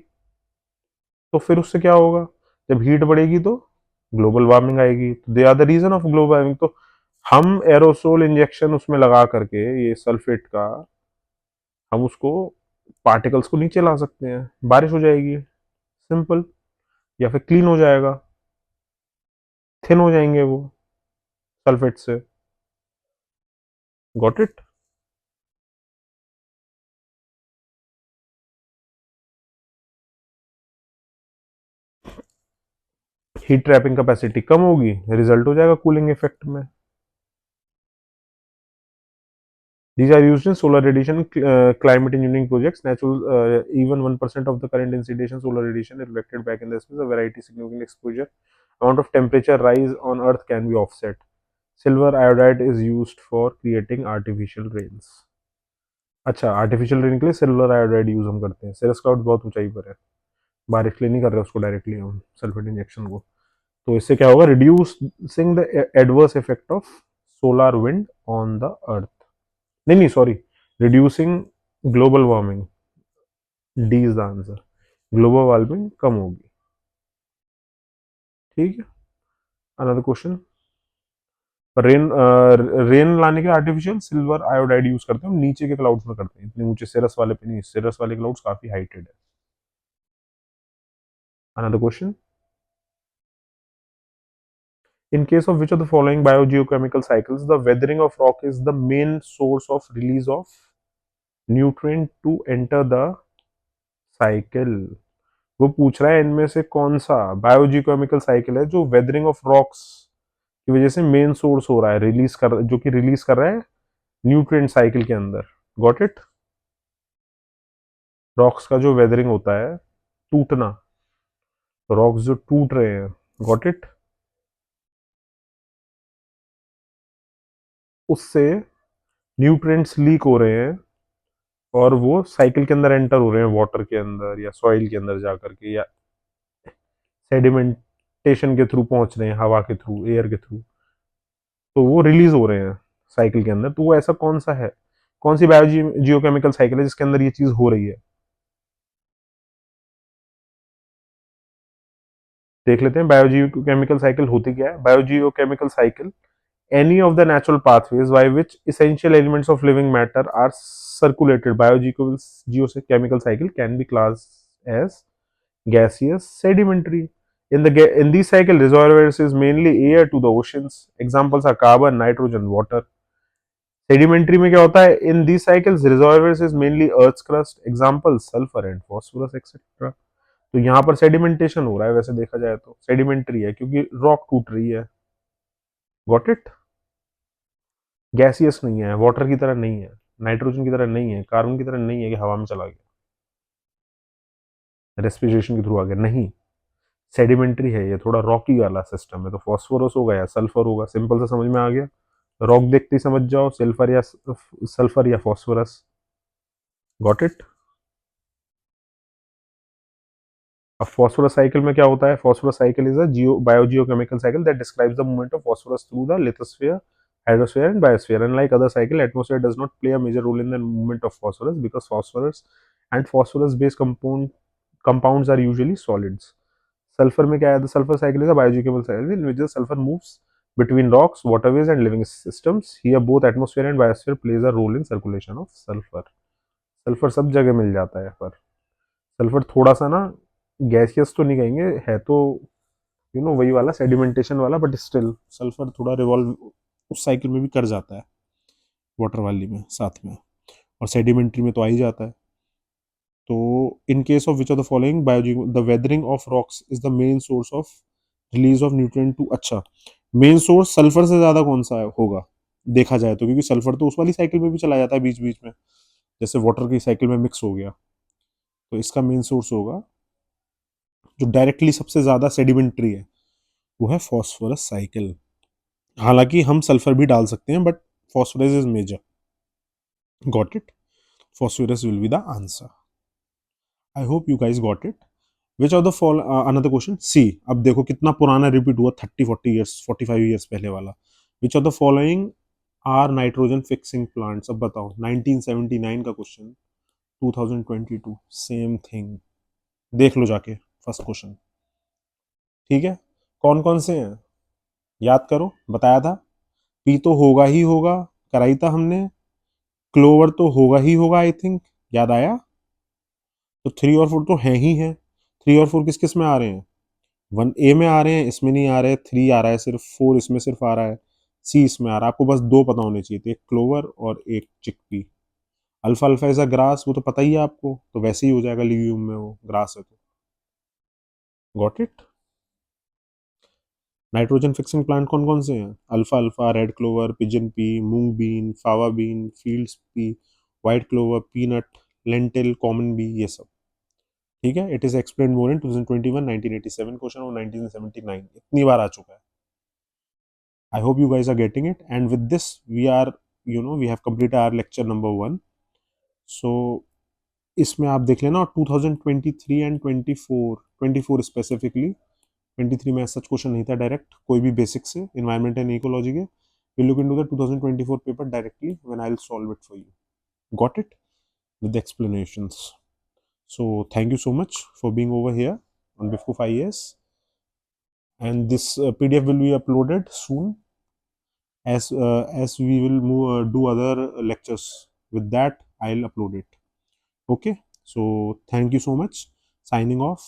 तो फिर उससे क्या होगा, जब हीट बढ़ेगी तो ग्लोबल वार्मिंग आएगी। तो they are the reason of global warming. तो हम एरोसोल इंजेक्शन उसमें लगा करके ये सल्फेट का, हम उसको पार्टिकल्स को नीचे ला सकते हैं, बारिश हो जाएगी। सिंपल। या फिर क्लीन हो जाएगा, थिन हो जाएंगे वो सल्फेट से। Got it. Heat trapping capacity कम होगी, रिजल्ट हो जाएगा कूलिंग इफेक्ट में। These are used in solar radiation climate engineering projects. Natural, even 1% of the current incidation solar radiation is reflected back in the space. A variety significant exposure amount of temperature rise on Earth can be offset. Silver iodide is used for creating artificial rains। अच्छा, artificial rain के लिए silver iodide use हम करते हैं। सेरस cloud बहुत ऊंचाई पर है, डायरेक्टली नहीं कर रहे उसको, डायरेक्टली हम सल्फेट इंजेक्शन को। तो इससे क्या होगा, reducing the adverse effect of solar wind on the earth. नहीं नहीं sorry, reducing global warming, D is the answer. Global warming कम होगी। ठीक है, अनदर क्वेश्चन। रेन रेन लाने के आर्टिफिशियल सिल्वर आयोडाइड यूज करते हैं हम, नीचे के क्लाउड्स में करते हैं, इतने ऊंचे सिरस वाले पे नहीं, सिरस वाले क्लाउड्स काफी हाइटेड है। Another question, in case of which of the following biogeochemical cycles the weathering of rock is the main source of release of nutrient to enter the cycle। वो पूछ रहा है इनमें से कौन सा बायोजियोकेमिकल साइकिल है जो वेदरिंग ऑफ रॉक्स की वजह से मेन सोर्स हो रहा है, रिलीज कर, जो कि रिलीज कर रहा है न्यूट्रिएंट साइकिल के अंदर। Got it. रॉक्स का जो वेदरिंग होता है, टूटना, रॉक्स जो टूट रहे हैं, गॉट इट, उससे न्यूट्रिएंट्स लीक हो रहे हैं और वो साइकिल के अंदर एंटर हो रहे हैं, वाटर के अंदर या सॉइल के अंदर जाकर के, या सेडिमेंटेशन के थ्रू पहुंच रहे हैं, हवा के थ्रू, एयर के थ्रू, तो वो रिलीज हो रहे हैं साइकिल के अंदर। तो वो ऐसा कौन सा है, कौन सी बायोजियोकेमिकल साइकिल है जिसके अंदर ये चीज हो रही है? देख लेते हैं बायोजियोकेमिकल साइकिल होती क्या है। Biogeochemical cycle, any of the natural pathways by which essential elements of living matter are circulated. Biogeochemical cycle can be classed as gaseous, sedimentary. In these cycle, reservoirs is mainly air to the oceans. Examples are carbon, nitrogen, water. Sedimentary में क्या होता है? In these cycles, reservoirs is mainly earth's crust. Examples sulfur and phosphorus etc. तो यहाँ पर sedimentation हो रहा है, वैसे देखा जाए तो सेडिमेंट्री है क्योंकि रॉक टूट रही है। Got it. गैसियस नहीं है, वाटर की तरह नहीं है, नाइट्रोजन की तरह नहीं है, कार्बन की तरह नहीं है कि हवा में चला गया, रेस्पिरेशन के थ्रू आ गया, नहीं। सेडिमेंट्री है ये, थोड़ा रॉकी वाला सिस्टम है। तो फॉस्फोरस होगा या सल्फर होगा, सिंपल सा समझ में आ गया। रॉक देखते ही समझ जाओ, सल्फर या फॉस्फोरस। Got it. अब फॉस्फोरस साइकिल में क्या होता है? Phosphorus cycle is a biogeochemical cycle that describes the movement of phosphorus through the lithosphere, hydrosphere and biosphere. Unlike other cycle, atmosphere does not play a major role in the movement of phosphorus because phosphorus and phosphorus based compounds are usually solids. Sulfur में क्या है? The sulfur cycle is a biogeochemical cycle in which the sulfur moves between rocks, waterways and living systems. Here both atmosphere and biosphere plays a role in circulation of sulfur. Sulphur सब जगह मिल जाता है, पर sulphur थोड़ा सा ना gaseous तो नहीं कहेंगे, है तो वही वाला सेडिमेंटेशन वाला, बट स्टिल सल्फर थोड़ा रिवॉल्व उस साइकिल में भी कर जाता है, वाटर वाली में साथ में, और सेडिमेंट्री में तो आ ही जाता है। तो in case of which of the following बायोजी the weathering of rocks is the main source of release of nutrient to, अच्छा मेन सोर्स सल्फर से ज्यादा कौन सा होगा देखा जाए तो, क्योंकि सल्फर तो उस वाली साइकिल में भी चला जाता है बीच बीच में, जैसे वाटर की साइकिल में मिक्स हो गया। तो इसका मेन सोर्स होगा जो डायरेक्टली सबसे ज्यादा सेडिमेंट्री है, वो है फॉस्फोरस साइकिल। हालांकि हम सल्फर भी डाल सकते हैं, but phosphorus is major. Got it? Phosphorus will be the answer. I hope you guys got it. Which of the another question? See, अब देखो कितना पुराना रिपीट हुआ, 30-40 years 45 years पहले वाला। Which of the following are nitrogen fixing plants? अब बताओ, 1979 का क्वेश्चन, 2022 सेम थिंग। देख लो जाके फर्स्ट क्वेश्चन। ठीक है, कौन कौन से हैं याद करो, बताया था। पी तो होगा ही होगा, कराई था हमने। क्लोवर तो होगा ही होगा, आई थिंक, याद आया। तो 3 और 4 तो हैं ही हैं। 3 और 4 किस किस में आ रहे हैं? 1A में आ रहे हैं, इसमें नहीं आ रहे। 3 आ रहा है सिर्फ, 4 इसमें सिर्फ आ रहा है, सी इसमें आ रहा है। आपको बस 2 पता होने चाहिए थे, एक क्लोवर और एक chickpea. Alpha alpha is a grass, वो तो पता ही है आपको, तो वैसे ही हो जाएगा लिग्यूम में, वो ग्रास है तो। Got it. Nitrogen fixing plant कौन कौन से हैं? अल्फा अल्फा, red clover, pigeon pea, moong bean, fava bean, fields pea, white clover, peanut, lentil, common bean, ये सब। ठीक है, it is explain more in 2021, 1987 question और 1979, इतनी बार आ चुका है। I hope you guys are getting it, and with this we are, we have completed our lecture number 1. So इसमें आप देख लेना, 2023 एंड 24 स्पेसिफिकली, 23 में सच क्वेश्चन नहीं था डायरेक्ट, कोई भी बेसिक से एनवायरनमेंट एंड इकोलॉजी के. we'll look into the 2024 paper directly when I'll solve it for you. Got it? With the explanations. So thank you so much for being over here on BIFCO 5 years. And this PDF will be uploaded soon, as we will do other lectures. With that, I'll upload it. Okay. So thank you so much. Signing off.